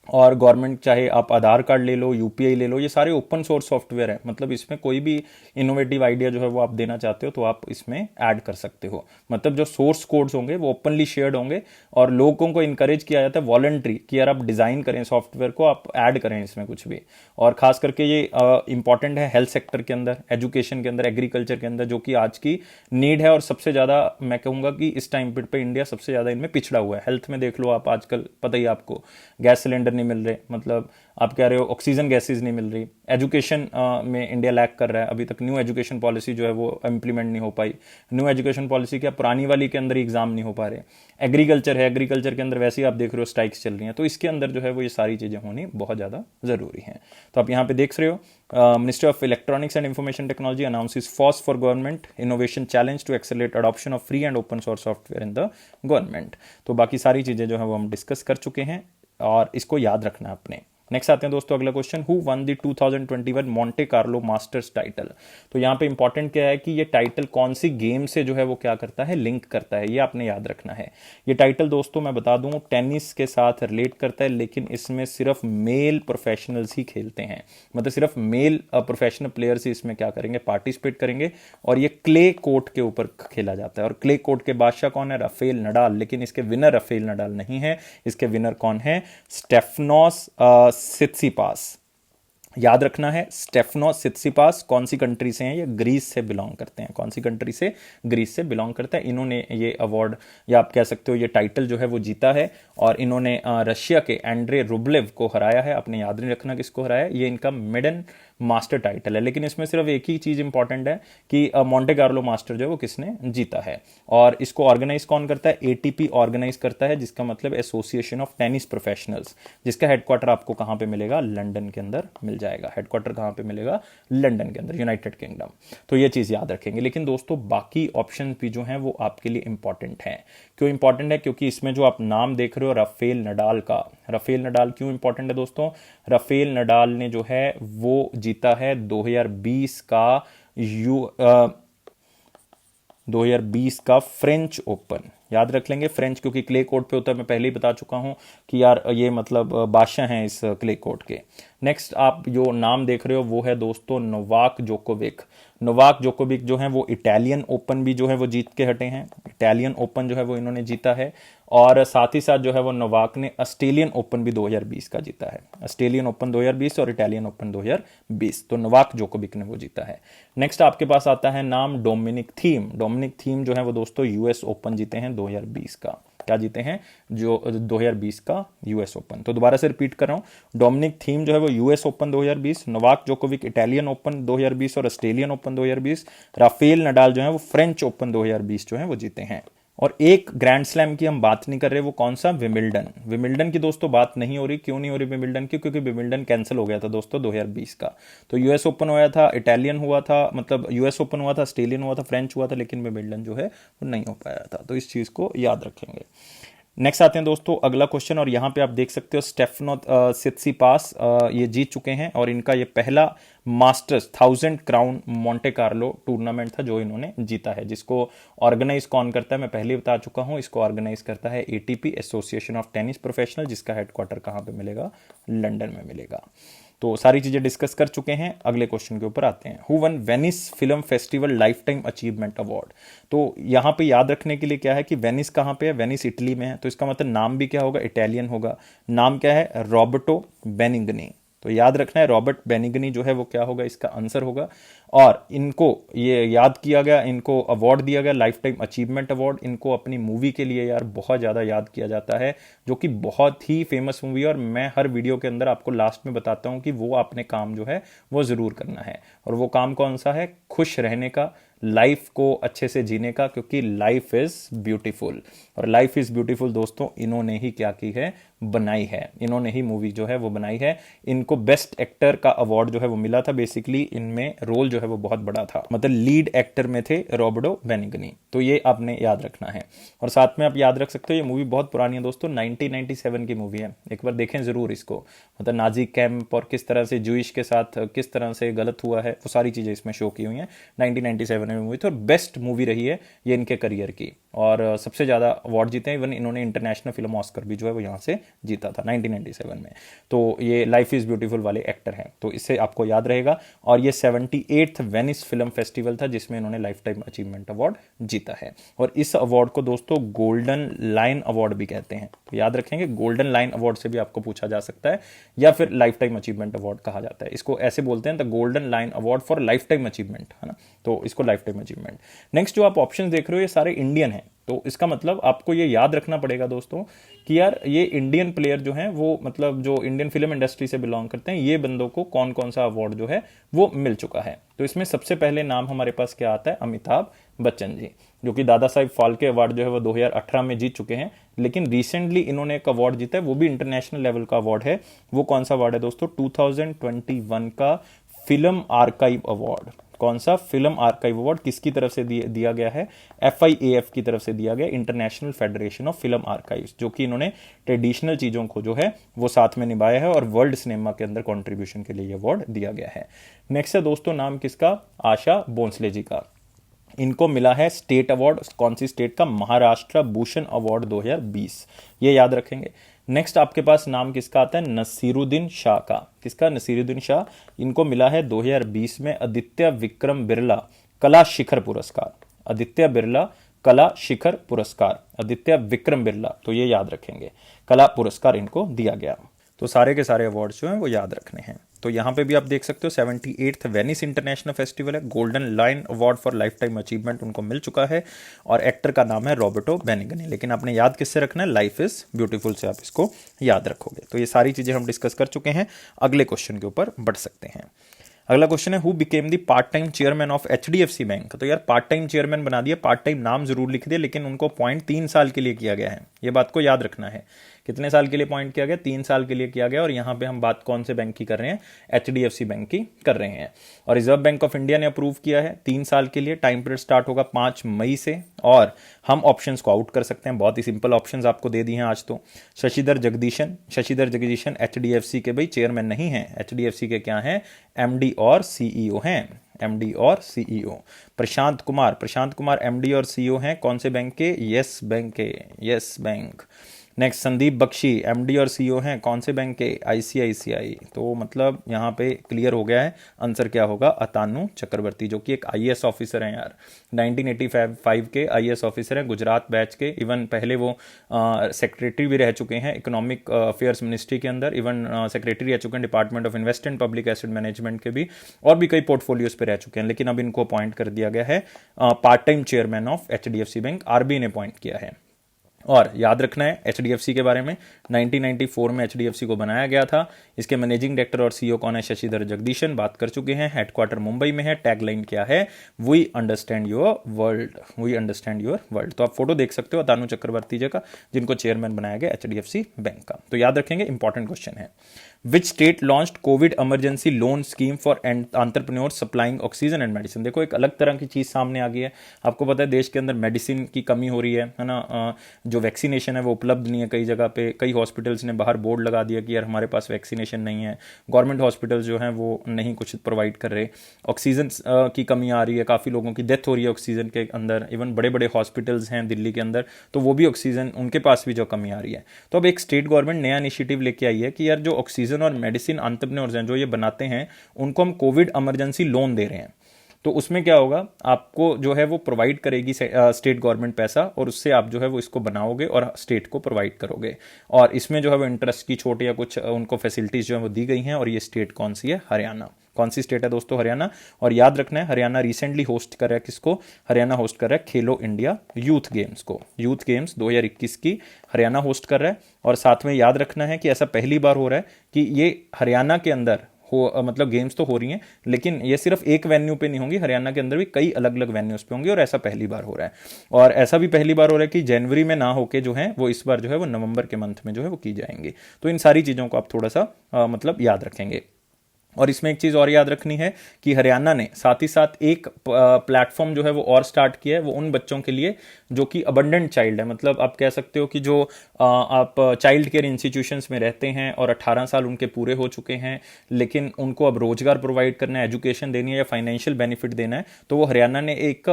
S1: और गवर्नमेंट, चाहे आप आधार कार्ड ले लो, यूपीआई ले लो, ये सारे ओपन सोर्स सॉफ्टवेयर है, मतलब इसमें कोई भी इनोवेटिव आइडिया जो है वो आप देना चाहते हो तो आप इसमें ऐड कर सकते हो। मतलब जो सोर्स कोड्स होंगे वो ओपनली शेयर्ड होंगे, और लोगों को इनकरेज किया जाता है वॉलंटरी कि यार आप डिजाइन करें सॉफ्टवेयर को, आप ऐड करें इसमें कुछ भी। और खास करके ये इंपॉर्टेंट है हेल्थ सेक्टर के अंदर, एजुकेशन के अंदर, एग्रीकल्चर के अंदर, जो कि आज की नीड है। और सबसे ज्यादा मैं कहूंगा कि इस टाइम पे इंडिया सबसे ज्यादा इनमें पिछड़ा हुआ है। हेल्थ में देख लो आप, आजकल पता ही आपको, गैस सिलेंडर नहीं मिल रहे, मतलब आप कह रहे हो ऑक्सीजन गैसेज नहीं मिल रही। एजुकेशन में इंडिया लैग कर रहा है, अभी तक न्यू एजुकेशन पॉलिसी जो है वो इंप्लीमेंट नहीं हो पाई। न्यू एजुकेशन पॉलिसी क्या, पुरानी वाली के अंदर एग्जाम नहीं हो पा रहे। एग्रीकल्चर है, एग्रीकल्चर के अंदर वैसे ही आप देख रहे हो स्ट्राइक्स चल रही हैं, तो इसके अंदर जो है वो ये सारी चीजें होनी बहुत ज्यादा जरूरी हैं। तो आप यहाँ पे देख रहे हो, ministry of electronics and information technology announces FOSS for government innovation challenge to accelerate adoption of free and open source software in the government. तो बाकी सारी चीजें जो है वो हम डिस्कस कर चुके हैं, और इसको याद रखना अपने। नेक्स्ट आते हैं दोस्तों अगला question, who one the 2021 Monte Carlo masters title. तो यहाँ पे इंपॉर्टेंट क्या है कि ये टाइटल कौन सी गेम से जो है वो क्या करता है, लिंक करता है, ये आपने याद रखना है। ये टाइटल दोस्तों मैं बता दूं टेनिस के साथ रिलेट करता है, लेकिन इसमें सिर्फ मेल प्रोफेशनल्स ही खेलते हैं, मतलब सिर्फ मेल प्रोफेशनल प्लेयर्स ही इसमें क्या करेंगे, पार्टिसिपेट करेंगे। और ये क्ले कोर्ट के ऊपर खेला जाता है, और क्ले कोर्ट के बादशाह कौन है, राफेल नडाल। लेकिन इसके विनर राफेल नडाल नहीं है, इसके विनर कौन है, स्टेफनोस सित्सिपास। याद रखना है, स्टेफनोस सित्सिपास कौन सी कंट्री से हैं, ये ग्रीस से बिलोंग करते हैं। कौन सी कंट्री से, ग्रीस से बिलोंग करता है। इन्होंने ये अवार्ड, या आप कह सकते हो ये टाइटल जो है वो जीता है, और इन्होंने रशिया के एंड्रे रुब्लेव को हराया है। आपने याद नहीं रखना किसको हराया है, ये इनका मिडन मास्टर टाइटल है। लेकिन इसमें सिर्फ एक ही चीज इंपॉर्टेंट है कि मॉन्टे कार्लो मास्टर जो है वो किसने जीता है। और इसको ऑर्गेनाइज कौन करता है, एटीपी ऑर्गेनाइज करता है, जिसका मतलब एसोसिएशन ऑफ टेनिस प्रोफेशनल्स, जिसका हेडक्वार्टर आपको कहां पे मिलेगा, लंदन के अंदर मिल जाएगा। हेडक्वार्टर कहां पे मिलेगा, लंदन के अंदर, यूनाइटेड किंगडम। तो ये चीज याद रखेंगे। लेकिन दोस्तों बाकी ऑप्शन भी जो हैं वो आपके लिए इंपॉर्टेंट हैं। क्यों इंपॉर्टेंट है, क्योंकि इसमें जो आप नाम देख रहे हो राफेल नडाल का, राफेल नडाल क्यों इंपॉर्टेंट है दोस्तों, राफेल नडाल ने जो है वो जीता है 2020 का 2020 का फ्रेंच ओपन। याद रख लेंगे फ्रेंच, क्योंकि क्ले कोर्ट पे होता है, मैं पहले ही बता चुका हूं कि यार ये मतलब बादशाह हैं इस क्ले कोर्ट के। नेक्स्ट आप जो नाम देख रहे हो वो है दोस्तों नोवाक जोकोविक। नोवाक जोकोविक जो है वो इटालियन ओपन भी जो है वो जीत के हटे हैं, इटालियन ओपन जो है वो इन्होंने जीता है। और साथ ही साथ जो है वो नोवाक ने ऑस्ट्रेलियन ओपन भी 2020 का जीता है, ऑस्ट्रेलियन ओपन 2020 और इटालियन ओपन 2020, तो नोवाक जोकोविक ने वो जीता है। नेक्स्ट आपके पास आता है नाम डोमिनिक थीम। डोमिनिक थीम जो है वो दोस्तों यूएस ओपन जीते हैं 2020 का। क्या जीते हैं, जो 2020 का यूएस ओपन। तो दोबारा से रिपीट कर रहा हूं, डोमिनिक थीम जो है वो US open 2020, Novak Djokovic Italian open 2020 और ऑस्ट्रेलियन ओपन 2020, राफेल नडाल जो है वो फ्रेंच ओपन 2020 जो है वो जीते हैं। और एक ग्रैंड स्लैम की हम बात नहीं कर रहे, वो कौन सा, विमिल्डन। विमिल्डन की दोस्तों बात नहीं हो रही, क्यों नहीं हो रही विमिल्डन की, क्योंकि विमिल्डन कैंसिल हो गया था दोस्तों 2020 का। तो यूएस ओपन हुआ था, इटालियन हुआ था, मतलब यूएस ओपन हुआ था, ऑस्ट्रेलियन हुआ था, फ्रेंच हुआ था, लेकिन विमिल्डन जो है वो नहीं हो पाया था। तो इस चीज को याद रखेंगे। नेक्स्ट आते हैं दोस्तों अगला क्वेश्चन, और यहाँ पे आप देख सकते हो स्टेफनो सित्सिपास ये जीत चुके हैं, और इनका ये पहला masters 1000 crown Monte Carlo tournament था जो इन्होंने जीता है। जिसको ऑर्गेनाइज कौन करता है, मैं पहले ही बता चुका हूं, इसको ऑर्गेनाइज करता है ATP, association of tennis professional, जिसका हेडक्वार्टर कहां पे मिलेगा, लंदन में मिलेगा। तो सारी चीजें डिस्कस कर चुके हैं, अगले क्वेश्चन के ऊपर आते हैं। Who one Venice film festival life time achievement award. तो यहां पे याद रखने के लिए क्या है कि वेनिस कहां पे है, वेनिस इटली में है, तो इसका मतलब नाम भी क्या होगा, इटालियन होगा। नाम क्या है, रॉबर्टो बेनिग्नी। तो याद रखना है रॉबर्ट बेनिगनी जो है वो क्या होगा, इसका आंसर होगा। और इनको ये याद किया गया, इनको अवार्ड दिया गया लाइफ टाइम अचीवमेंट अवार्ड। इनको अपनी मूवी के लिए यार बहुत ज़्यादा याद किया जाता है, जो कि बहुत ही फेमस मूवी है। और मैं हर वीडियो के अंदर आपको लास्ट में बताता हूँ कि वो आपने काम जो है वो ज़रूर करना है। और वो काम कौन सा है? खुश रहने का, लाइफ को अच्छे से जीने का, क्योंकि लाइफ इज ब्यूटीफुल। और लाइफ इज ब्यूटीफुल दोस्तों इन्होंने ही क्या की है, बनाई है। इन्होंने ही मूवी जो है वो बनाई है। इनको बेस्ट एक्टर का अवार्ड जो है वो मिला था। बेसिकली इनमें रोल जो है वो बहुत बड़ा था, मतलब लीड एक्टर में थे रॉबर्टो बेनिगनी। तो ये आपने याद रखना है। और साथ में आप याद रख सकते हो ये मूवी बहुत पुरानी है दोस्तों, 1997 की मूवी है। एक बार देखें जरूर इसको, मतलब नाजी कैंप और किस तरह से जूइश के साथ किस तरह से गलत हुआ है, वो सारी चीजें इसमें शो की हुई हैं। 1997 में मूवी थी और बेस्ट मूवी रही है ये इनके करियर की। और सबसे ज्यादा अवार्ड जीते हैं, इवन इन्होंने इंटरनेशनल फिल्म ऑस्कर भी जो है वो यहाँ से जीता था 1997 में। तो ये लाइफ इज ब्यूटीफुल वाले एक्टर हैं, तो इससे आपको याद रहेगा। और ये 78th वेनिस फिल्म फेस्टिवल था जिसमें इन्होंने लाइफ टाइम अचीवमेंट अवार्ड जीता है। और इस अवार्ड को दोस्तों गोल्डन लाइन अवार्ड भी कहते हैं, तो याद रखेंगे गोल्डन लाइन अवार्ड से भी आपको पूछा जा सकता है, या फिर लाइफ टाइम अचीवमेंट अवार्ड कहा जाता है। इसको ऐसे बोलते हैं the golden line award for life time achievement, है ना, तो इसको लाइफ टाइम अचीवमेंट। नेक्स्ट जो आप ऑप्शन देख रहे हो ये सारे इंडियन हैं, तो इसका मतलब आपको ये याद रखना पड़ेगा दोस्तों कि यार ये इंडियन प्लेयर जो हैं वो, मतलब जो इंडियन फिल्म इंडस्ट्री से बिलोंग करते हैं, ये बंदों को कौन कौन सा अवार्ड जो है वो मिल चुका है। तो इसमें सबसे पहले नाम हमारे पास क्या आता है, अमिताभ बच्चन जी, जो कि दादा साहिब फाल्के अवार्ड जो है वो 2018 में जीत चुके हैं। लेकिन रिसेंटली इन्होंने एक अवार्ड जीता है, वो भी इंटरनेशनल लेवल का अवार्ड है। वो कौन सा अवार्ड है दोस्तों? 2021 का फिल्म आर्काइव अवार्ड। कौन सा? फिल्म आर्काइव अवार्ड किसकी तरफ से दिया गया है? FIAF की तरफ से दिया गया, international federation of film archives, जो कि इन्होंने ट्रेडिशनल चीजों को जो है वो साथ में निभाया है और वर्ल्ड सिनेमा के अंदर कंट्रीब्यूशन के लिए अवार्ड दिया गया है। नेक्स्ट है दोस्तों नाम किसका? आशा भोंसले जी का। इनको मिला है स्टेट अवार्ड, कौन सी स्टेट का? महाराष्ट्र भूषण अवार्ड 2020, ये याद रखेंगे। नेक्स्ट आपके पास नाम किसका आता है? नसीरुद्दीन शाह का। किसका? नसीरुद्दीन शाह। इनको मिला है 2020 में आदित्य विक्रम बिरला कला शिखर पुरस्कार। आदित्य बिरला कला शिखर पुरस्कार, आदित्य विक्रम बिरला, तो ये याद रखेंगे, कला पुरस्कार इनको दिया गया। तो सारे के सारे अवार्ड्स जो हैं वो याद रखने हैं। तो यहाँ पे भी आप देख सकते हो 78th वेनिस इंटरनेशनल फेस्टिवल है, golden line award for life time achievement उनको मिल चुका है। और एक्टर का नाम है रॉबर्टो बेनिगनी। लेकिन आपने याद किससे रखना है? लाइफ इज ब्यूटीफुल से आप इसको याद रखोगे। तो ये सारी चीजें हम डिस्कस कर चुके हैं, अगले क्वेश्चन के ऊपर बढ़ सकते हैं। अगला क्वेश्चन है who became the part time chairman of HDFC bank. तो यार पार्ट टाइम चेयरमैन बना दिया, पार्ट टाइम नाम जरूर लिख दिया, लेकिन उनको पॉइंट 3 साल के लिए किया गया है। ये बात को याद रखना है, कितने साल के लिए पॉइंट किया गया? 3 साल के लिए किया गया। और यहाँ पे हम बात कौन से बैंक की कर रहे हैं? HDFC बैंक की कर रहे हैं। और रिजर्व बैंक ऑफ इंडिया ने अप्रूव किया है 3 साल के लिए। टाइम पीरियड स्टार्ट होगा 5 मई से। और हम ऑप्शंस को आउट कर सकते हैं, बहुत ही सिंपल ऑप्शंस आपको दे दिए हैं आज तो। शशिधर जगदीशन HDFC के भाई चेयरमैन नहीं है, HDFC के क्या हैं? MD और CEO हैं, MD और CEO। प्रशांत कुमार MD और CEO हैं कौन से बैंक के? यस बैंक के, yes bank. Next Sandeep Bakshi MD और CEO हैं कौन से बैंक के? ICICI। तो मतलब यहाँ पे क्लियर हो गया है, आंसर क्या होगा? अतानु चक्रवर्ती, जो कि एक IAS ऑफिसर हैं यार, 1985 के IAS ऑफिसर हैं, गुजरात बैच के। इवन पहले वो सेक्रेटरी भी रह चुके हैं इकोनॉमिक अफेयर्स मिनिस्ट्री के अंदर, इवन सेक्रेटरी रह चुके हैं department of invest and public asset management के भी, और भी कई पोर्टफोलियोज पे रह चुके हैं। लेकिन अब इनको अपॉइंट कर दिया गया है part time chairman of HDFC bank, RBI ने अपॉइंट किया है। और याद रखना है HDFC के बारे में, 1994 में HDFC को बनाया गया था। इसके मैनेजिंग डायरेक्टर और CEO कौन है? शशिधर जगदीशन, बात कर चुके हैं। हेडक्वार्टर मुंबई में है। टैगलाइन क्या है? We understand your world, we understand your world. तो आप फोटो देख सकते हो अतानु चक्रवर्ती जी का, जिनको चेयरमैन बनाया गया HDFC बैंक का। तो याद रखेंगे, इंपॉर्टेंट क्वेश्चन है। Which state launched Covid emergency loan scheme for entrepreneur supplying oxygen and medicine. देखो एक अलग तरह की चीज सामने आ गई है। आपको पता है देश के अंदर मेडिसिन की कमी हो रही है ना, जो वैक्सीनेशन है वो उपलब्ध नहीं है कई जगह पे। कई हॉस्पिटल्स ने बाहर बोर्ड लगा दिया कि यार हमारे पास वैक्सीनेशन नहीं है। गवर्नमेंट हॉस्पिटल्स जो हैं वो नहीं कुछ प्रोवाइड कर रहे। ऑक्सीजन की कमी आ रही है, काफ़ी लोगों की डेथ हो रही है ऑक्सीजन के अंदर। इवन बड़े बड़े हॉस्पिटल्स हैं दिल्ली के अंदर, तो वो भी ऑक्सीजन, उनके पास भी जो कमी आ रही है। तो अब एक स्टेट गवर्नमेंट नया इनिशिएटिव लेके आई है कि यार जो ऑक्सीजन और मेडिसिन एंटरप्रेन्योर्स हैं जो ये बनाते हैं, उनको हम कोविड इमरजेंसी लोन दे रहे हैं। तो उसमें क्या होगा, आपको जो है वो प्रोवाइड करेगी स्टेट गवर्नमेंट पैसा, और उससे आप जो है वो इसको बनाओगे और स्टेट को प्रोवाइड करोगे। और इसमें जो है वो इंटरेस्ट की छूट या कुछ उनको फैसिलिटीज जो है वो दी गई हैं। और ये स्टेट कौन सी है? हरियाणा। कौन सी स्टेट है दोस्तों? हरियाणा। और याद रखना है, हरियाणा रिसेंटली होस्ट कर रहा है किसको? हरियाणा होस्ट कर रहा है खेलो इंडिया यूथ गेम्स को। यूथ गेम्स 2021 की हरियाणा होस्ट कर रहा है। और साथ में याद रखना है कि ऐसा पहली बार हो रहा है कि ये हरियाणा के अंदर हो, मतलब गेम्स तो हो रही हैं, लेकिन ये सिर्फ एक वेन्यू पे नहीं होंगी, हरियाणा के अंदर भी कई अलग अलग वेन्यूज पे होंगी। और ऐसा पहली बार हो रहा है। और ऐसा भी पहली बार हो रहा है कि जनवरी में ना होके जो है वो इस बार जो है वो नवंबर के मंथ में जो है वो की जाएंगी। तो इन सारी चीज़ों को आप थोड़ा सा मतलब याद रखेंगे। और इसमें एक चीज़ और याद रखनी है कि हरियाणा ने साथ ही साथ एक प्लेटफॉर्म जो है वो और स्टार्ट किया है, वो उन बच्चों के लिए जो कि अबंडेंट चाइल्ड है। मतलब आप कह सकते हो कि जो आप चाइल्ड केयर इंस्टीट्यूशंस में रहते हैं और 18 साल उनके पूरे हो चुके हैं, लेकिन उनको अब रोजगार प्रोवाइड करना है, एजुकेशन देनी है या फाइनेंशियल बेनिफिट देना है, तो वो हरियाणा ने एक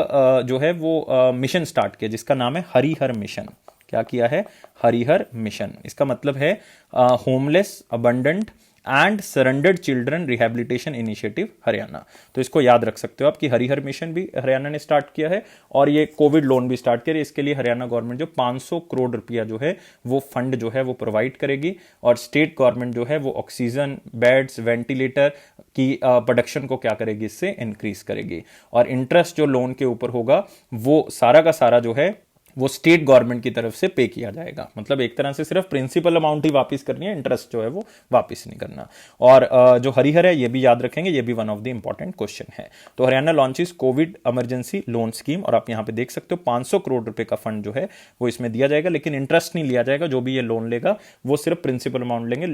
S1: जो है वो मिशन स्टार्ट किया जिसका नाम है हरिहर मिशन। क्या किया है? हरिहर मिशन। इसका मतलब है homeless abundant and surrendered children rehabilitation initiative Haryana. तो इसको याद रख सकते हो आप कि हरिहर मिशन भी हरियाणा ने स्टार्ट किया है, और ये कोविड लोन भी स्टार्ट किया है। इसके लिए हरियाणा गवर्नमेंट जो 500 करोड़ रुपया जो है वो फंड जो है वो प्रोवाइड करेगी। और स्टेट गवर्नमेंट जो है वो ऑक्सीजन, बेड्स, वेंटिलेटर की प्रोडक्शन को क्या करेगी? इससे इंक्रीज करेगी। और इंटरेस्ट जो लोन के ऊपर होगा वो सारा का सारा जो है वो स्टेट गवर्नमेंट की तरफ से पे किया जाएगा। मतलब एक तरह से सिर्फ प्रिंसिपल अमाउंट ही वापस करनी है, इंटरेस्ट जो है वो वापस नहीं करना। और जो हरिहर है ये भी याद रखेंगे, ये भी one of the important question है। तो Haryana launches Covid emergency loan scheme, और आप यहां पे देख सकते हो 500 करोड़ रुपए का फंड जो है वो इसमें दिया जाएगा, लेकिन इंटरेस्ट नहीं लिया जाएगा। जो भी ये लोन लेगा वो सिर्फ प्रिंसिपल अमाउंट लेंगे,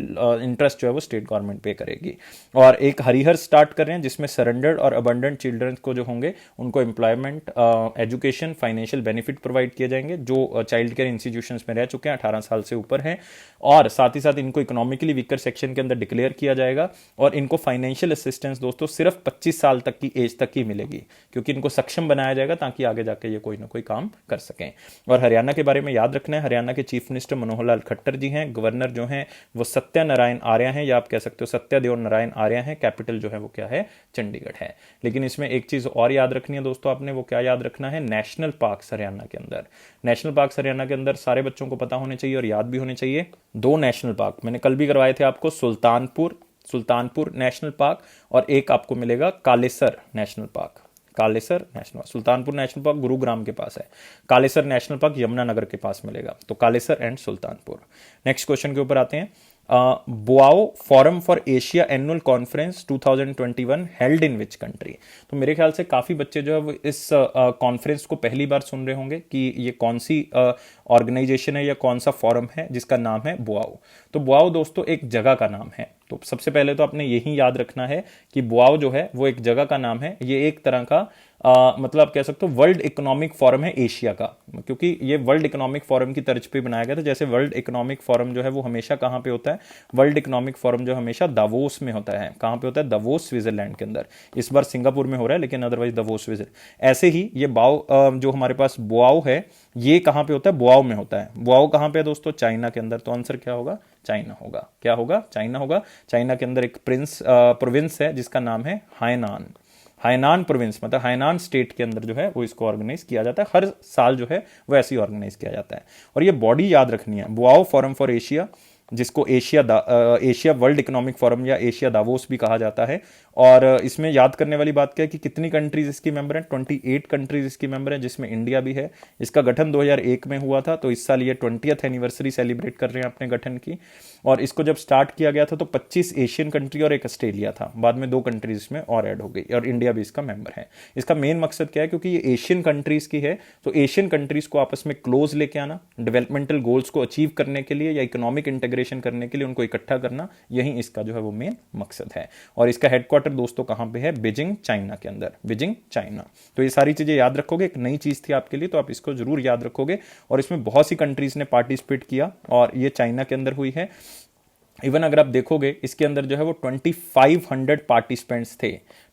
S1: इंटरेस्ट जो है वो स्टेट गवर्नमेंट पे करेगी। और एक हरिहर स्टार्ट कर रहे हैं जिसमें सरेंडर्ड और अबंडेंट चिल्ड्रन को जो होंगे उनको employment, education, financial benefit provide किए जाएंगे जो चाइल्ड केयर इंस्टीट्यूशंस में रह चुके हैं, 18 साल से ऊपर हैं। और साथ ही साथ इनको इकोनॉमिकली वीकर सेक्शन के अंदर डिक्लेयर किया जाएगा। और इनको फाइनेंशियल असिस्टेंस दोस्तों सिर्फ 25 साल तक की एज तक ही मिलेगी, क्योंकि इनको सक्षम बनाया जाएगा ताकि आगे जाके ये कोई ना कोई काम कर सकें। और हरियाणा के बारे में याद रखना है, हरियाणा के चीफ मिनिस्टर मनोहर लाल खट्टर जी हैं। गवर्नर जो हैं वो सत्यनारायण आर्य हैं, या आप कह सकते हो सत्यदेव नारायण आर्य हैं। कैपिटल जो है वो क्या है? चंडीगढ़ है। लेकिन इसमें एक चीज और याद रखनी है दोस्तों आपने, वो क्या याद रखना है? नेशनल पार्क्स हरियाणा के अंदर। नेशनल पार्क हरियाणा के अंदर सारे बच्चों को पता होने चाहिए और याद भी होने चाहिए। 2 नेशनल पार्क मैंने कल भी करवाए थे आपको, सुल्तानपुर नेशनल पार्क, और एक आपको मिलेगा Kalesar national park. Kalesar national park, Sultanpur national park Gurugram के पास है, कालेसर नेशनल पार्क यमुनानगर के पास मिलेगा। तो Kalesar and Sultanpur. Next question के ऊपर आते हैं। Boao forum for Asia annual conference 2021 held in which country. तो मेरे ख्याल से काफी बच्चे जो है वो इस कॉन्फ्रेंस को पहली बार सुन रहे होंगे कि ये कौन सी ऑर्गेनाइजेशन है या कौन सा फोरम है जिसका नाम है बोआओ। तो बोआओ दोस्तों एक जगह का नाम है। तो सबसे पहले तो आपने यही याद रखना है कि बोआओ जो है वो एक जगह का नाम है। ये एक तरह का मतलब आप कह सकते हो वर्ल्ड इकोनॉमिक फोरम है एशिया का, क्योंकि ये वर्ल्ड इकोनॉमिक फोरम की तर्ज पे बनाया गया था। जैसे वर्ल्ड इकोनॉमिक फोरम जो है वो हमेशा कहाँ पे होता है? वर्ल्ड इकोनॉमिक फोरम जो हमेशा दावोस में होता है। कहाँ पे होता है? दावोस स्विट्जरलैंड के अंदर। इस बार सिंगापुर में हो रहा है, लेकिन अदरवाइज दावोस स्विट्जरलैंड। ऐसे ही ये जो हमारे पास बोआओ है ये कहाँ पे होता है? बोआओ में होता है। बोआओ कहाँ पे है दोस्तों? चाइना के अंदर। तो आंसर क्या होगा? चाइना होगा। क्या होगा? चाइना होगा। चाइना के अंदर एक प्रोविंस है जिसका नाम है हायनान। हायनान प्रोविंस मतलब हायनान स्टेट के अंदर जो है वो इसको ऑर्गेनाइज किया जाता है। हर साल जो है वो ऐसे ही ऑर्गेनाइज किया जाता है। और ये बॉडी याद रखनी है, बोआओ फोरम फॉर एशिया, जिसको एशिया वर्ल्ड इकोनॉमिक फोरम या एशिया दावोस भी कहा जाता है। और इसमें याद करने वाली बात क्या है कि कितनी कंट्रीज इसकी मेंबर हैं? 28 कंट्रीज इसकी मेंबर हैं, जिसमें इंडिया भी है। इसका गठन 2001 में हुआ था, तो इस साल ये 20th एनिवर्सरी सेलिब्रेट कर रहे हैं अपने गठन की। और इसको जब स्टार्ट किया गया था तो 25 एशियन कंट्री और एक ऑस्ट्रेलिया था। बाद में 2 कंट्रीज इसमें और ऐड हो गई और इंडिया भी इसका मेंबर है। इसका मेन मकसद क्या है? क्योंकि ये एशियन कंट्रीज की है, तो एशियन कंट्रीज को आपस में क्लोज लेके आना, डेवलपमेंटल गोल्स को अचीव करने के लिए या इकोनॉमिक इंटीग्रेशन करने के लिए उनको इकट्ठा करना, यही इसका जो है वो मेन मकसद है। और इसका हेडक्वार्टर दोस्तों कहां पे है? बीजिंग चाइना के अंदर। Beijing China. तो ये सारी चीजें याद रखोगे, एक नई चीज थी आपके लिए तो आप इसको जरूर याद रखोगे। और इसमें बहुत सी कंट्रीज ने पार्टिसिपेट किया और ये चाइना के अंदर हुई है। इवन अगर आप देखोगे इसके अंदर जो है वो 2500 पार्टिसिपेंट्स थे।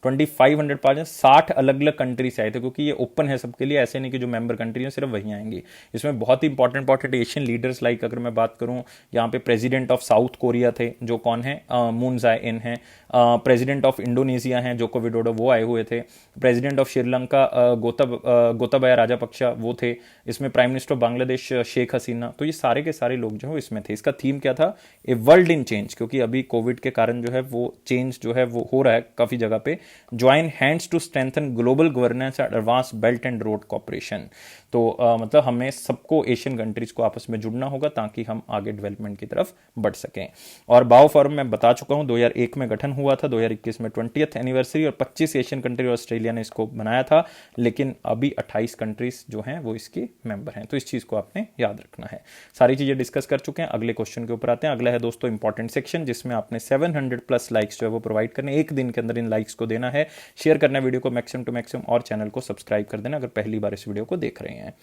S1: 2500 पार्टनर्स 60 अलग अलग कंट्री से आए थे, क्योंकि ये ओपन है सबके लिए, ऐसे नहीं कि जो मेंबर कंट्री है सिर्फ वही आएंगी। इसमें बहुत ही इंपॉर्टेंट एशियन लीडर्स लाइक अगर मैं बात करूं, यहाँ पे प्रेसिडेंट ऑफ साउथ कोरिया थे जो कौन है, मून जाए इन है। प्रेसिडेंट ऑफ इंडोनेशिया हैं जोको विडोडो, वो आए हुए थे। प्रेसिडेंट ऑफ श्रीलंका गोताबाया राजापक्षा वो थे। इसमें prime minister of Bangladesh Sheikh Hasina. तो ये सारे के सारे लोग जो है इसमें थे। इसका थीम क्या था, ए वर्ल्ड इन चेंज, क्योंकि अभी कोविड के कारण जो है वो चेंज जो है वो हो रहा है काफी जगह पे। Join hands to strengthen global governance and advance belt and road cooperation. तो मतलब हमें सबको एशियन कंट्रीज को आपस में जुड़ना होगा ताकि हम आगे डेवलपमेंट की तरफ बढ़ सकें। और बाओ फोरम मैं बता चुका हूं 2001 में गठन हुआ था, 2021 में 20th एनिवर्सरी, और 25 एशियन कंट्री और ऑस्ट्रेलिया ने इसको बनाया था, लेकिन अभी 28 कंट्रीज जो हैं वो इसके मेंबर हैं। तो इस चीज को आपने याद रखना है। सारी चीजें डिस्कस कर चुके हैं, अगले क्वेश्चन के ऊपर आते हैं। अगला है दोस्तों इंपॉर्टेंट सेक्शन, जिसमें आपने 700 प्लस लाइक्स जो है वो प्रोवाइड करने, एक दिन के अंदर इन लाइक्स को देना है, शेयर करना वीडियो को मैक्सिमम टू मैक्सिमम, और चैनल को सब्सक्राइब कर देना अगर पहली बार इस वीडियो को देख रहे हैं।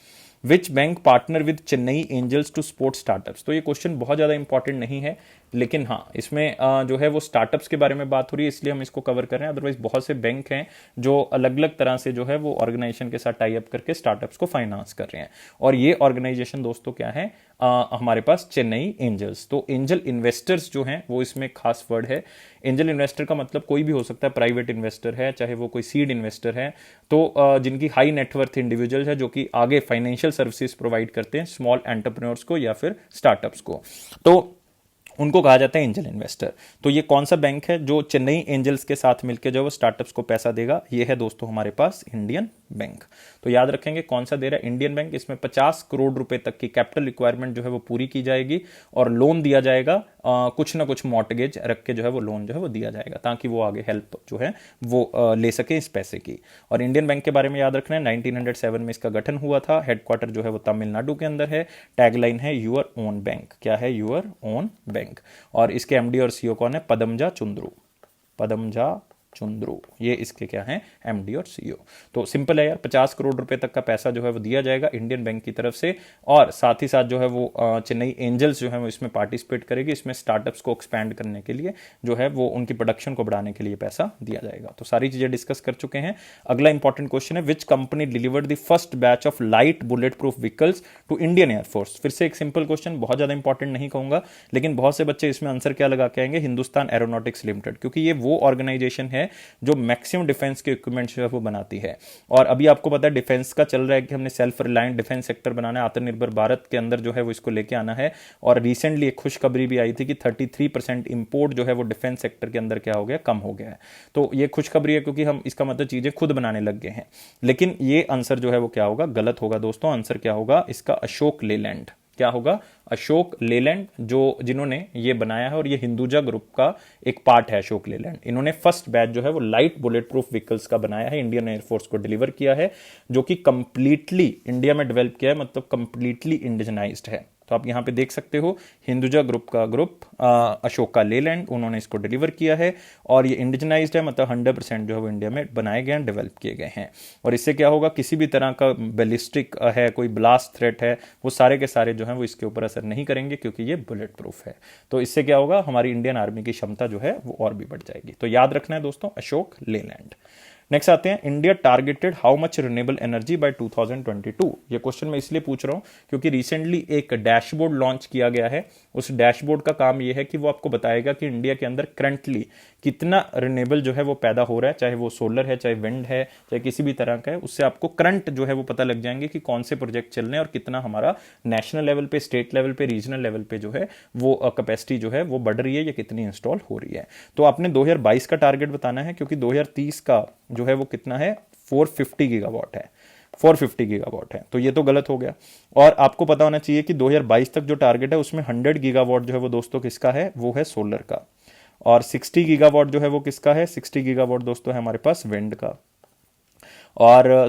S1: Which bank partner with Chennai angels to support startups. तो ये क्वेश्चन बहुत ज्यादा इंपॉर्टेंट नहीं है, लेकिन हाँ इसमें जो है वो स्टार्टअप्स के बारे में बात हो रही है, इसलिए हम इसको कवर कर रहे हैं। अदरवाइज बहुत से बैंक हैं जो अलग अलग तरह से जो है वो ऑर्गेनाइजेशन के साथ टाई अप करके स्टार्टअप्स को फाइनेंस कर रहे हैं। और ये ऑर्गेनाइजेशन दोस्तों क्या है, हमारे पास चेन्नई एंजल्स। तो एंजल इन्वेस्टर्स जो हैं वो इसमें खास वर्ड है। एंजल इन्वेस्टर का मतलब कोई भी हो सकता है, प्राइवेट इन्वेस्टर है, चाहे वो कोई सीड इन्वेस्टर है, तो जिनकी हाई नेटवर्थ इंडिविजुअल है जो कि आगे फाइनेंशियल सर्विसेज प्रोवाइड करते हैं स्मॉल एंटरप्रेन्योर्स को या फिर स्टार्टअप्स को, तो उनको कहा जाता है एंजल इन्वेस्टर। तो ये कौन सा बैंक है जो चेन्नई एंजल्स के साथ मिलकर जो है स्टार्टअप्स को पैसा देगा, ये है दोस्तों हमारे पास इंडियन बैंक। तो याद रखेंगे कौन सा दे रहा है, इंडियन बैंक। इसमें 50 करोड़ रुपए तक की कैपिटल रिक्वायरमेंट जो है वो पूरी की जाएगी और लोन दिया जाएगा, कुछ ना कुछ मॉर्टगेज रख के जो है वो लोन जो है वो दिया जाएगा ताकि वो आगे हेल्प जो है वो ले सके इस पैसे की। और इंडियन बैंक के बारे में याद रखना है 1907 में इसका गठन हुआ था। हेडक्वार्टर जो है वो तमिलनाडु के अंदर है। टैगलाइन है यूअर ओन बैंक। क्या है, यूअर ओन बैंक। और इसके एमडी और सीईओ कौन है, पदमजा चुंद्रू। पदमजा चुंद्रू ये इसके क्या हैं, एमडी और सीईओ। तो सिंपल है यार, 50 करोड़ रुपए तक का पैसा जो है वो दिया जाएगा इंडियन बैंक की तरफ से, और साथ ही साथ जो है वो चेन्नई एंजल्स जो है वो इसमें पार्टिसिपेट करेगी। इसमें स्टार्टअप्स को एक्सपैंड करने के लिए जो है वो उनकी प्रोडक्शन को बढ़ाने के लिए पैसा दिया जाएगा। तो सारी चीजें डिस्कस कर चुके हैं। अगला इंपॉर्टेंट क्वेश्चन है, which company delivered the first batch of light bullet proof vehicles to Indian air force. फिर से एक सिंपल क्वेश्चन, बहुत ज्यादा इंपॉर्टेंट नहीं कहूंगा, लेकिन बहुत से बच्चे इसमें आंसर क्या लगा के आएंगे, हिंदुस्तान एरोनॉटिक्स लिमिटेड, क्योंकि ये वो ऑर्गेनाइजेशन है जो मैक्सिमम डिफेंस के इक्विपमेंट जो है वो बनाती है। और अभी आपको पता है डिफेंस का चल रहा है कि हमने सेल्फ रिलायंट डिफेंस सेक्टर बनाना है, आत्मनिर्भर भारत के अंदर जो है वो इसको लेके आना है। और रिसेंटली एक खुशखबरी भी आई थी कि 33% इंपोर्ट जो है वो डिफेंस सेक्टर के अंदर क्या हो गया, कम हो गया है। तो ये खुशखबरी है क्योंकि हम इसका मतलब चीजें खुद बनाने लग गए हैं। लेकिन ये आंसर जो है वो क्या होगा, गलत होगा दोस्तों। आंसर क्या होगा इसका, अशोक लेलैंड। क्या होगा, अशोक लेलैंड, जो जिन्होंने ये बनाया है, और ये हिंदुजा ग्रुप का एक पार्ट है अशोक लेलैंड। इन्होंने फर्स्ट बैच जो है वो लाइट बुलेट प्रूफ व्हीकल्स का बनाया है, इंडियन एयरफोर्स को डिलीवर किया है, जो कि कंप्लीटली इंडिया में डेवलप किया है, मतलब कंप्लीटली इंडिजनाइज्ड है। तो आप यहां पे देख सकते हो हिंदुजा ग्रुप का ग्रुप अशोका लेलैंड, उन्होंने इसको डिलीवर किया है, और ये इंडिजनाइज्ड है, मतलब 100% जो है वो इंडिया में बनाए गए हैं, डेवलप किए गए हैं। और इससे क्या होगा, किसी भी तरह का बैलिस्टिक है, कोई ब्लास्ट थ्रेट है, वो सारे के सारे जो है वो इसके ऊपर असर नहीं करेंगे क्योंकि ये बुलेट प्रूफ है। तो इससे क्या होगा, हमारी इंडियन आर्मी की क्षमता जो है वो और भी बढ़ जाएगी। तो याद रखना है दोस्तों, अशोक लेलैंड। नेक्स्ट आते हैं, India targeted how much renewable energy by 2022। ये क्वेश्चन मैं इसलिए पूछ रहा हूं क्योंकि रिसेंटली एक डैशबोर्ड लॉन्च किया गया है। उस डैशबोर्ड का काम यह है कि वो आपको बताएगा कि इंडिया के अंदर करंटली कितना रिन्यूएबल जो है वो पैदा हो रहा है, चाहे वो सोलर है, चाहे विंड है, चाहे किसी भी तरह का है। उससे आपको करंट जो है वो पता लग जाएंगे कि कौन से प्रोजेक्ट चल रहे हैं और कितना हमारा नेशनल लेवल पे, स्टेट लेवल पे, रीजनल लेवल पे जो है वो कैपेसिटी जो है वो बढ़ रही है या कितनी इंस्टॉल हो रही है। तो आपने 2022 का टारगेट बताना है, क्योंकि 2030 का जो है वो कितना है, 450 गीगावाट है। 450 गीगावाट है, तो ये तो गलत हो गया। और आपको पता होना चाहिए कि 2022 तक जो टारगेट है उसमें 100 गीगावाट जो है वो दोस्तों किसका है, वो है सोलर का। और 60 गीगावाट जो है वो किसका है, 60 गीगावाट दोस्तों है हमारे पास विंड का। और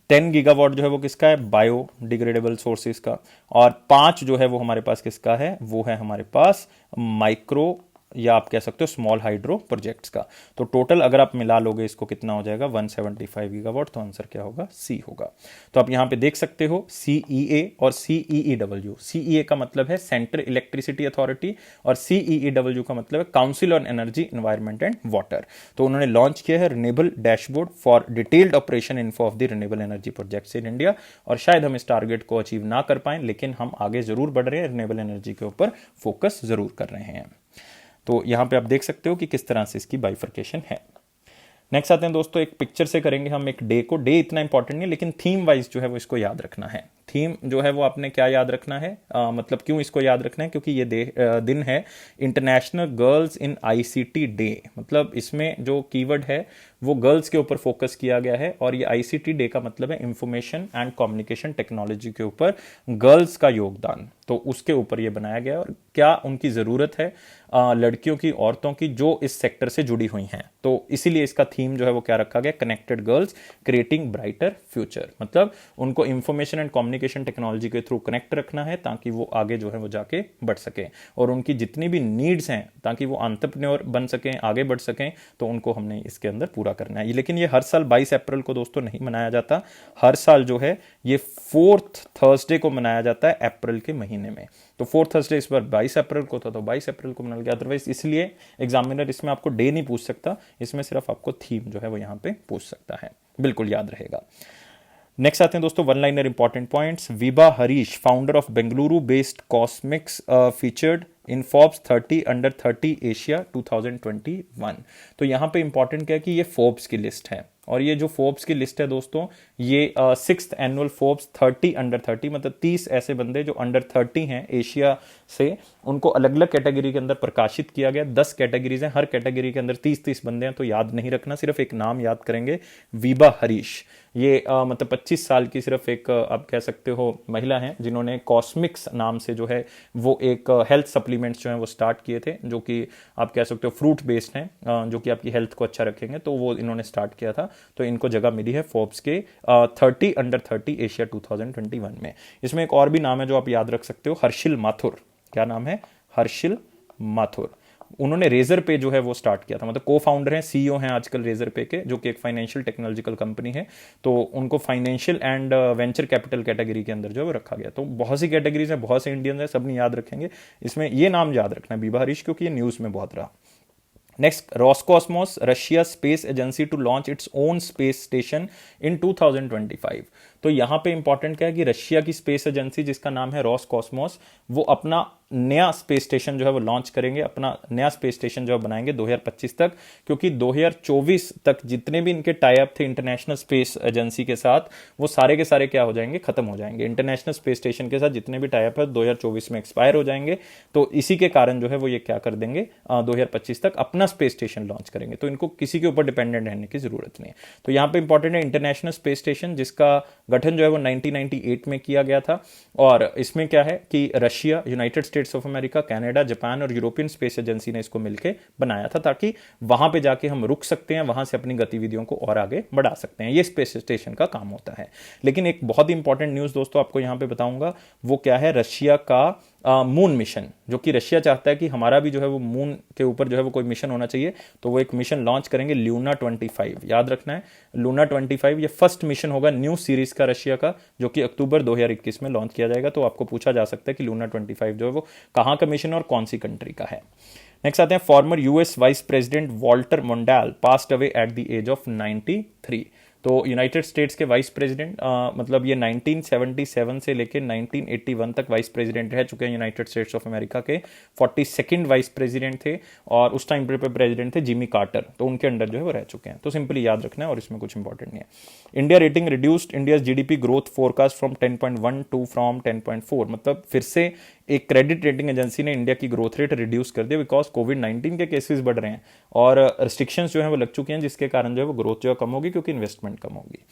S1: 10 गीगावाट जो है वो किसका है, बायोडिग्रेडेबल सोर्सेज का। और 5 जो है वो हमारे पास किसका है, वो है हमारे पास माइक्रो या आप कह सकते हो स्मॉल हाइड्रो प्रोजेक्ट्स का। तो टोटल अगर आप मिला लोगे इसको कितना हो जाएगा 175 गीगावाट, तो आंसर क्या होगा सी होगा। तो आप यहाँ पे देख सकते हो CEA और CEEW। CEA का मतलब है सेंट्रल इलेक्ट्रिसिटी अथॉरिटी और CEEW का मतलब है council on energy environment and water. तो उन्होंने लॉन्च किया है renewable dashboard for detailed operation info of the renewable energy projects in India. और शायद हम इस टारगेट को अचीव ना कर पाए, लेकिन हम आगे जरूर बढ़ रहे हैं, रिन्यूएबल एनर्जी के ऊपर फोकस जरूर कर रहे हैं। तो यहां पे आप देख सकते हो कि किस तरह से इसकी बाइफर्केशन है। नेक्स्ट आते हैं दोस्तों, एक पिक्चर से करेंगे हम एक डे को। डे इतना इंपॉर्टेंट नहीं, लेकिन थीम वाइज जो है वो इसको याद रखना है। थीम जो है वो आपने क्या याद रखना है, मतलब क्यों इसको याद रखना है, क्योंकि ये दिन है international girls in ICT day. मतलब इसमें जो कीवर्ड है वो गर्ल्स के ऊपर फोकस किया गया है, और ये ICT डे का मतलब है इंफॉर्मेशन एंड कम्युनिकेशन टेक्नोलॉजी के ऊपर गर्ल्स का योगदान। तो उसके ऊपर ये बनाया गया है, और क्या उनकी ज़रूरत है लड़कियों की, औरतों की जो इस सेक्टर से जुड़ी हुई हैं। तो इसीलिए इसका थीम जो है वो क्या रखा गया, connected girls creating brighter future. मतलब उनको इंफॉर्मेशन एंड कम्युनिकेशन टेक्नोलॉजी के थ्रू कनेक्ट रखना है ताकि वो आगे जो है वो जाके बढ़ सके, और उनकी जितनी भी नीड्स हैं ताकि वो एंटरप्रेन्योर बन सकें, आगे बढ़ सकें, तो उनको हमने इसके अंदर पूरा करना है। लेकिन ये हर साल 22 अप्रैल को दोस्तों नहीं मनाया जाता। हर साल जो है ये 4th थर्सडे को मनाया जाता है अप्रैल के महीने में। तो 4th थर्सडे इस बार 22 अप्रैल को था, तो 22 अप्रैल को मनाया गया। अदरवाइज इसलिए एग्जामिनर इसमें आपको डे नहीं पूछ सकता, इसमें सिर्फ आपको थीम जो है वो यहाँ पे पूछ सकता है। बिल्कुल याद रहेगा। नेक्स्ट आते हैं दोस्तों one liner important points. Vibha Harish, founder of Bengaluru based कॉस्मिक्स, featured in Forbes 30 under 30 Asia 2021। तो यहाँ पे इंपॉर्टेंट क्या है कि ये फोर्ब्स की लिस्ट है, और ये जो फोर्ब्स की लिस्ट है दोस्तों, ये 6th एनुअल फोर्ब्स 30 अंडर 30, मतलब 30 ऐसे बंदे जो अंडर 30 हैं एशिया से, उनको अलग अलग कैटेगरी के अंदर प्रकाशित किया गया। 10 कैटेगरीज हैं, हर कैटेगरी के अंदर 30-30 बंदे हैं। तो याद नहीं रखना, सिर्फ एक नाम याद करेंगे, विभा हरीश। ये मतलब 25 साल की सिर्फ एक आप कह सकते हो महिला हैं, जिन्होंने कॉस्मिक्स नाम से जो है वो एक हेल्थ सप्लीमेंट्स जो हैं वो स्टार्ट किए थे, जो कि आप कह सकते हो फ्रूट बेस्ड हैं, जो कि आपकी हेल्थ को अच्छा रखेंगे। तो वो इन्होंने स्टार्ट किया था, तो इनको जगह मिली है फोर्ब्स के 30 अंडर 30 एशिया 2021 में। इसमें एक और भी नाम है जो आप याद रख सकते हो, हर्षिल माथुर। क्या नाम है, हर्षिल माथुर। उन्होंने रेजर पे जो है वो स्टार्ट किया था, मतलब को फाउंडर हैं, CEO हैं आजकल रेजर पे के, जो कि एक फाइनेंशियल टेक्नोलॉजिकल कंपनी है। तो उनको financial and venture capital category के अंदर जो है वो रखा गया। तो बहुत सी कैटेगरीज हैं, बहुत से इंडियंस हैं, सब नहीं याद रखेंगे। इसमें ये नाम याद रखना है, विभा हरीश, क्योंकि ये न्यूज में बहुत रहा। Next, Roscosmos, Russia space agency to launch its own space station in 2025। तो यहां पे इंपॉर्टेंट क्या है कि रशिया की स्पेस एजेंसी जिसका नाम है रॉसकॉस्मोस, वो अपना नया स्पेस स्टेशन जो है वो लॉन्च करेंगे, अपना नया स्पेस स्टेशन जो है बनाएंगे 2025 तक। क्योंकि 2024 तक जितने भी इनके टाई अप थे इंटरनेशनल स्पेस एजेंसी के साथ, वो सारे के सारे क्या हो जाएंगे, खत्म हो जाएंगे। इंटरनेशनल स्पेस स्टेशन के साथ जितने भी टाई अप है 2024 में एक्सपायर हो जाएंगे। तो इसी के कारण जो है वो ये क्या कर देंगे, 2025 तक अपना स्पेस स्टेशन लॉन्च करेंगे। तो इनको किसी के ऊपर डिपेंडेंट रहने की जरूरत नहीं है। तो यहाँ पे इंपॉर्टेंट है इंटरनेशनल स्पेस स्टेशन, जिसका गठन जो है वो 1998 में किया गया था। और इसमें क्या है कि Russia, United states of America, Canada, Japan और यूरोपियन स्पेस एजेंसी ने इसको मिलकर बनाया था, ताकि वहां पे जाके हम रुक सकते हैं, वहां से अपनी गतिविधियों को और आगे बढ़ा सकते हैं। ये स्पेस स्टेशन का काम होता है। लेकिन एक बहुत ही इंपॉर्टेंट न्यूज दोस्तों आपको यहां पे बताऊंगा, वो क्या है, रशिया का मून मिशन, जो कि रशिया चाहता है कि हमारा भी जो है वो मून के ऊपर जो है वो कोई मिशन होना चाहिए। तो वो एक मिशन लॉन्च करेंगे, लूना 25। याद रखना है, लूना 25 ये फर्स्ट मिशन होगा न्यू सीरीज का रशिया का, जो कि अक्टूबर 2021 में लॉन्च किया जाएगा। तो आपको पूछा जा सकता है कि लूना 25 जो है वो कहाँ का मिशन और कौन सी कंट्री का है। नेक्स्ट आते हैं, former US vice president Walter Mondale passed away at the age of 93। तो यूनाइटेड स्टेट्स के वाइस प्रेसिडेंट, मतलब ये 1977 से लेकर 1981 तक वाइस प्रेसिडेंट रह चुके हैं यूनाइटेड स्टेट्स ऑफ अमेरिका के। 42nd वाइस प्रेसिडेंट थे, और उस टाइम पे प्रेसिडेंट थे जिमी कार्टर। तो उनके अंडर जो है वो रह चुके हैं। तो सिंपली याद रखना है, और इसमें कुछ इंपॉर्टेंट नहीं है। India rating reduced India's GDP growth forecast from 10.1 to from 10.4। मतलब फिर से एक क्रेडिट रेटिंग एजेंसी ने इंडिया की ग्रोथ रेट रिड्यूस कर दी, बिकॉज कोविड-19 के केसेस बढ़ रहे हैं और रिस्ट्रिक्शंस जो है वो लग चुके हैं, जिसके कारण जो है वो ग्रोथ जो है कम होगी, क्योंकि इन्वेस्टमेंट कम होगी।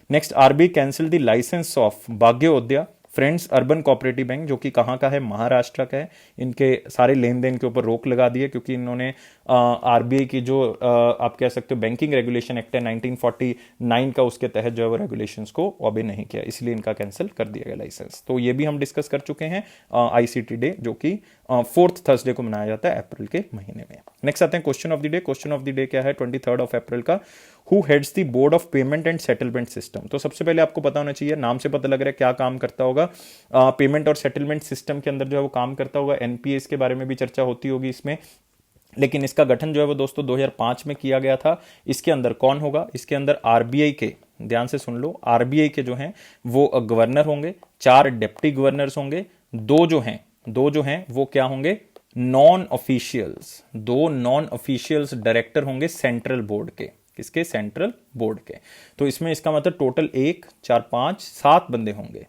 S1: Next, RBI cancel the licence of Bhagyodaya friends urban cooperative bank, जो कि कहाँ का है, महाराष्ट्र का है, इनके सारे लेन देन के ऊपर रोक लगा दी है क्योंकि इन्होंने आरबीआई की जो आप कह सकते हो बैंकिंग रेगुलेशन एक्ट है 1949 का, उसके तहत जो है वो रेगुलेशंस को ओबे नहीं किया, इसलिए इनका कैंसिल कर दिया गया लाइसेंस। तो ये भी हम डिस्कस कर चुके हैं आईसीटी डे, जो कि 4th थर्सडे को मनाया जाता है अप्रैल के महीने में। नेक्स्ट आते हैं question of the day. Question of the day क्या है 23 अप्रैल का, who heads the board of payment and settlement system. तो सबसे पहले आपको पता होना चाहिए, नाम से पता लग रहा है क्या काम करता होगा, पेमेंट और सेटलमेंट सिस्टम के अंदर जो है वो काम करता होगा। एनपीएस के बारे में भी चर्चा होती होगी इसमें, लेकिन इसका गठन जो है वो दोस्तों 2005 में किया गया था। इसके अंदर कौन होगा, इसके अंदर आरबीआई के, ध्यान से सुन लो, आरबीआई के जो हैं वो गवर्नर होंगे, 4 डिप्टी गवर्नर्स होंगे, दो जो हैं वो क्या होंगे, non officials, 2 non officials director होंगे सेंट्रल बोर्ड के। किसके, सेंट्रल बोर्ड के। तो इसमें इसका मतलब टोटल 1 4 5 7 बंदे होंगे।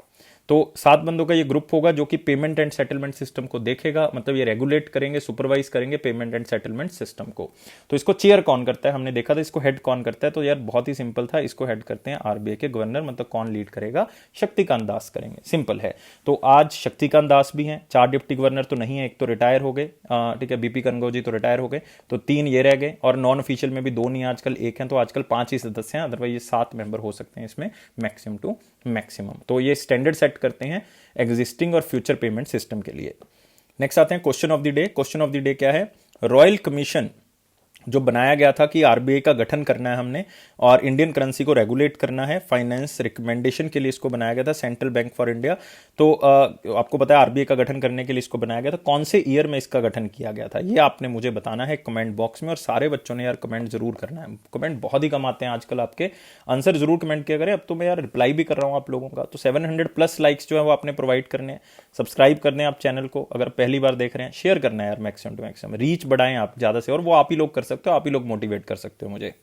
S1: तो 7 बंदों का ये ग्रुप होगा जो कि पेमेंट एंड सेटलमेंट सिस्टम को देखेगा, मतलब ये रेगुलेट करेंगे, सुपरवाइज करेंगे पेमेंट एंड सेटलमेंट सिस्टम को। तो इसको चेयर कौन करता है, हमने देखा था, इसको हेड कौन करता है, तो यार बहुत ही सिंपल था, इसको हेड करते हैं आरबीआई के गवर्नर, मतलब कौन लीड करेगा, शक्तिकांत दास करेंगे, सिंपल है। तो आज शक्तिकांत दास भी हैं, 4 डिप्टी गवर्नर तो नहीं है, एक तो रिटायर हो गए, ठीक है, बीपी कनगौजी तो रिटायर हो गए, तो 3 ये रह गए, और नॉन ऑफिशियल में भी 2 नहीं आजकल, 1 है, तो आजकल 5 ही सदस्य हैं, अदरवाइज ये 7 मेंबर हो सकते हैं इसमें मैक्सिमम टू मैक्सिमम। तो ये स्टैंडर्ड सेट करते हैं एग्जिस्टिंग और फ्यूचर पेमेंट सिस्टम के लिए। नेक्स्ट आते हैं question of the day. Question of the day क्या है, रॉयल कमीशन जो बनाया गया था कि आरबीआई का गठन करना है हमने और इंडियन करेंसी को रेगुलेट करना है, फाइनेंस रिकमेंडेशन के लिए इसको बनाया गया था, सेंट्रल बैंक फॉर इंडिया। तो आपको पता है आरबीआई का गठन करने के लिए इसको बनाया गया था, कौन से ईयर में इसका गठन किया गया था, ये आपने मुझे बताना है कमेंट बॉक्स में। और सारे बच्चों ने यार कमेंट जरूर करना है, कमेंट बहुत ही कम आते हैं आजकल आपके, आंसर जरूर कमेंट किया करें। अब तो मैं यार रिप्लाई भी कर रहा हूँ आप लोगों का, तो 700+ लाइक्स जो है वो आपने प्रोवाइड करने हैं, सब्सक्राइब करने हैं आप चैनल को, अगर पहली बार देख रहे हैं शेयर करना है यार, मैक्सिमम टू मैक्सिमम रीच बढ़ाएं आप ज्यादा से, और वो आप ही लोग कर सकते हो, आप ही लोग मोटिवेट कर सकते हो मुझे।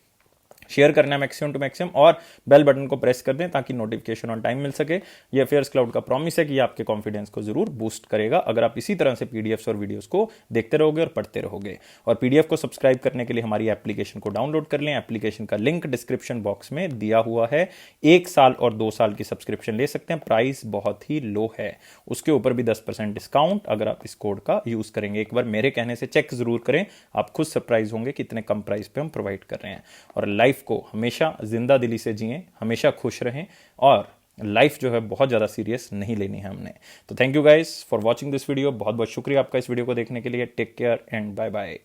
S1: शेयर करना है मैक्सिमम टू मैक्सिमम, और बेल बटन को प्रेस कर दें ताकि नोटिफिकेशन ऑन टाइम मिल सके। ये अफेयर्स क्लाउड का प्रॉमिस है कि ये आपके कॉन्फिडेंस को जरूर बूस्ट करेगा अगर आप इसी तरह से पीडीएफ्स और वीडियोस को देखते रहोगे और पढ़ते रहोगे। और पीडीएफ को सब्सक्राइब करने के लिए हमारी एप्लीकेशन को डाउनलोड कर लें, एप्लीकेशन का लिंक डिस्क्रिप्शन बॉक्स में दिया हुआ है। 1 साल और 2 साल की सब्सक्रिप्शन ले सकते हैं, प्राइस बहुत ही लो है, उसके ऊपर भी 10% डिस्काउंट अगर आप इस कोड का यूज करेंगे। एक बार मेरे कहने से चेक जरूर करें, आप खुद सरप्राइज होंगे कितने कम प्राइस पे हम प्रोवाइड कर रहे हैं। और लाइफ को हमेशा जिंदा दिली से जिएं, हमेशा खुश रहें, और लाइफ जो है बहुत ज़्यादा सीरियस नहीं लेनी है हमने। तो thank you guys for watching this video, बहुत बहुत शुक्रिया आपका इस वीडियो को देखने के लिए। Take care and bye bye.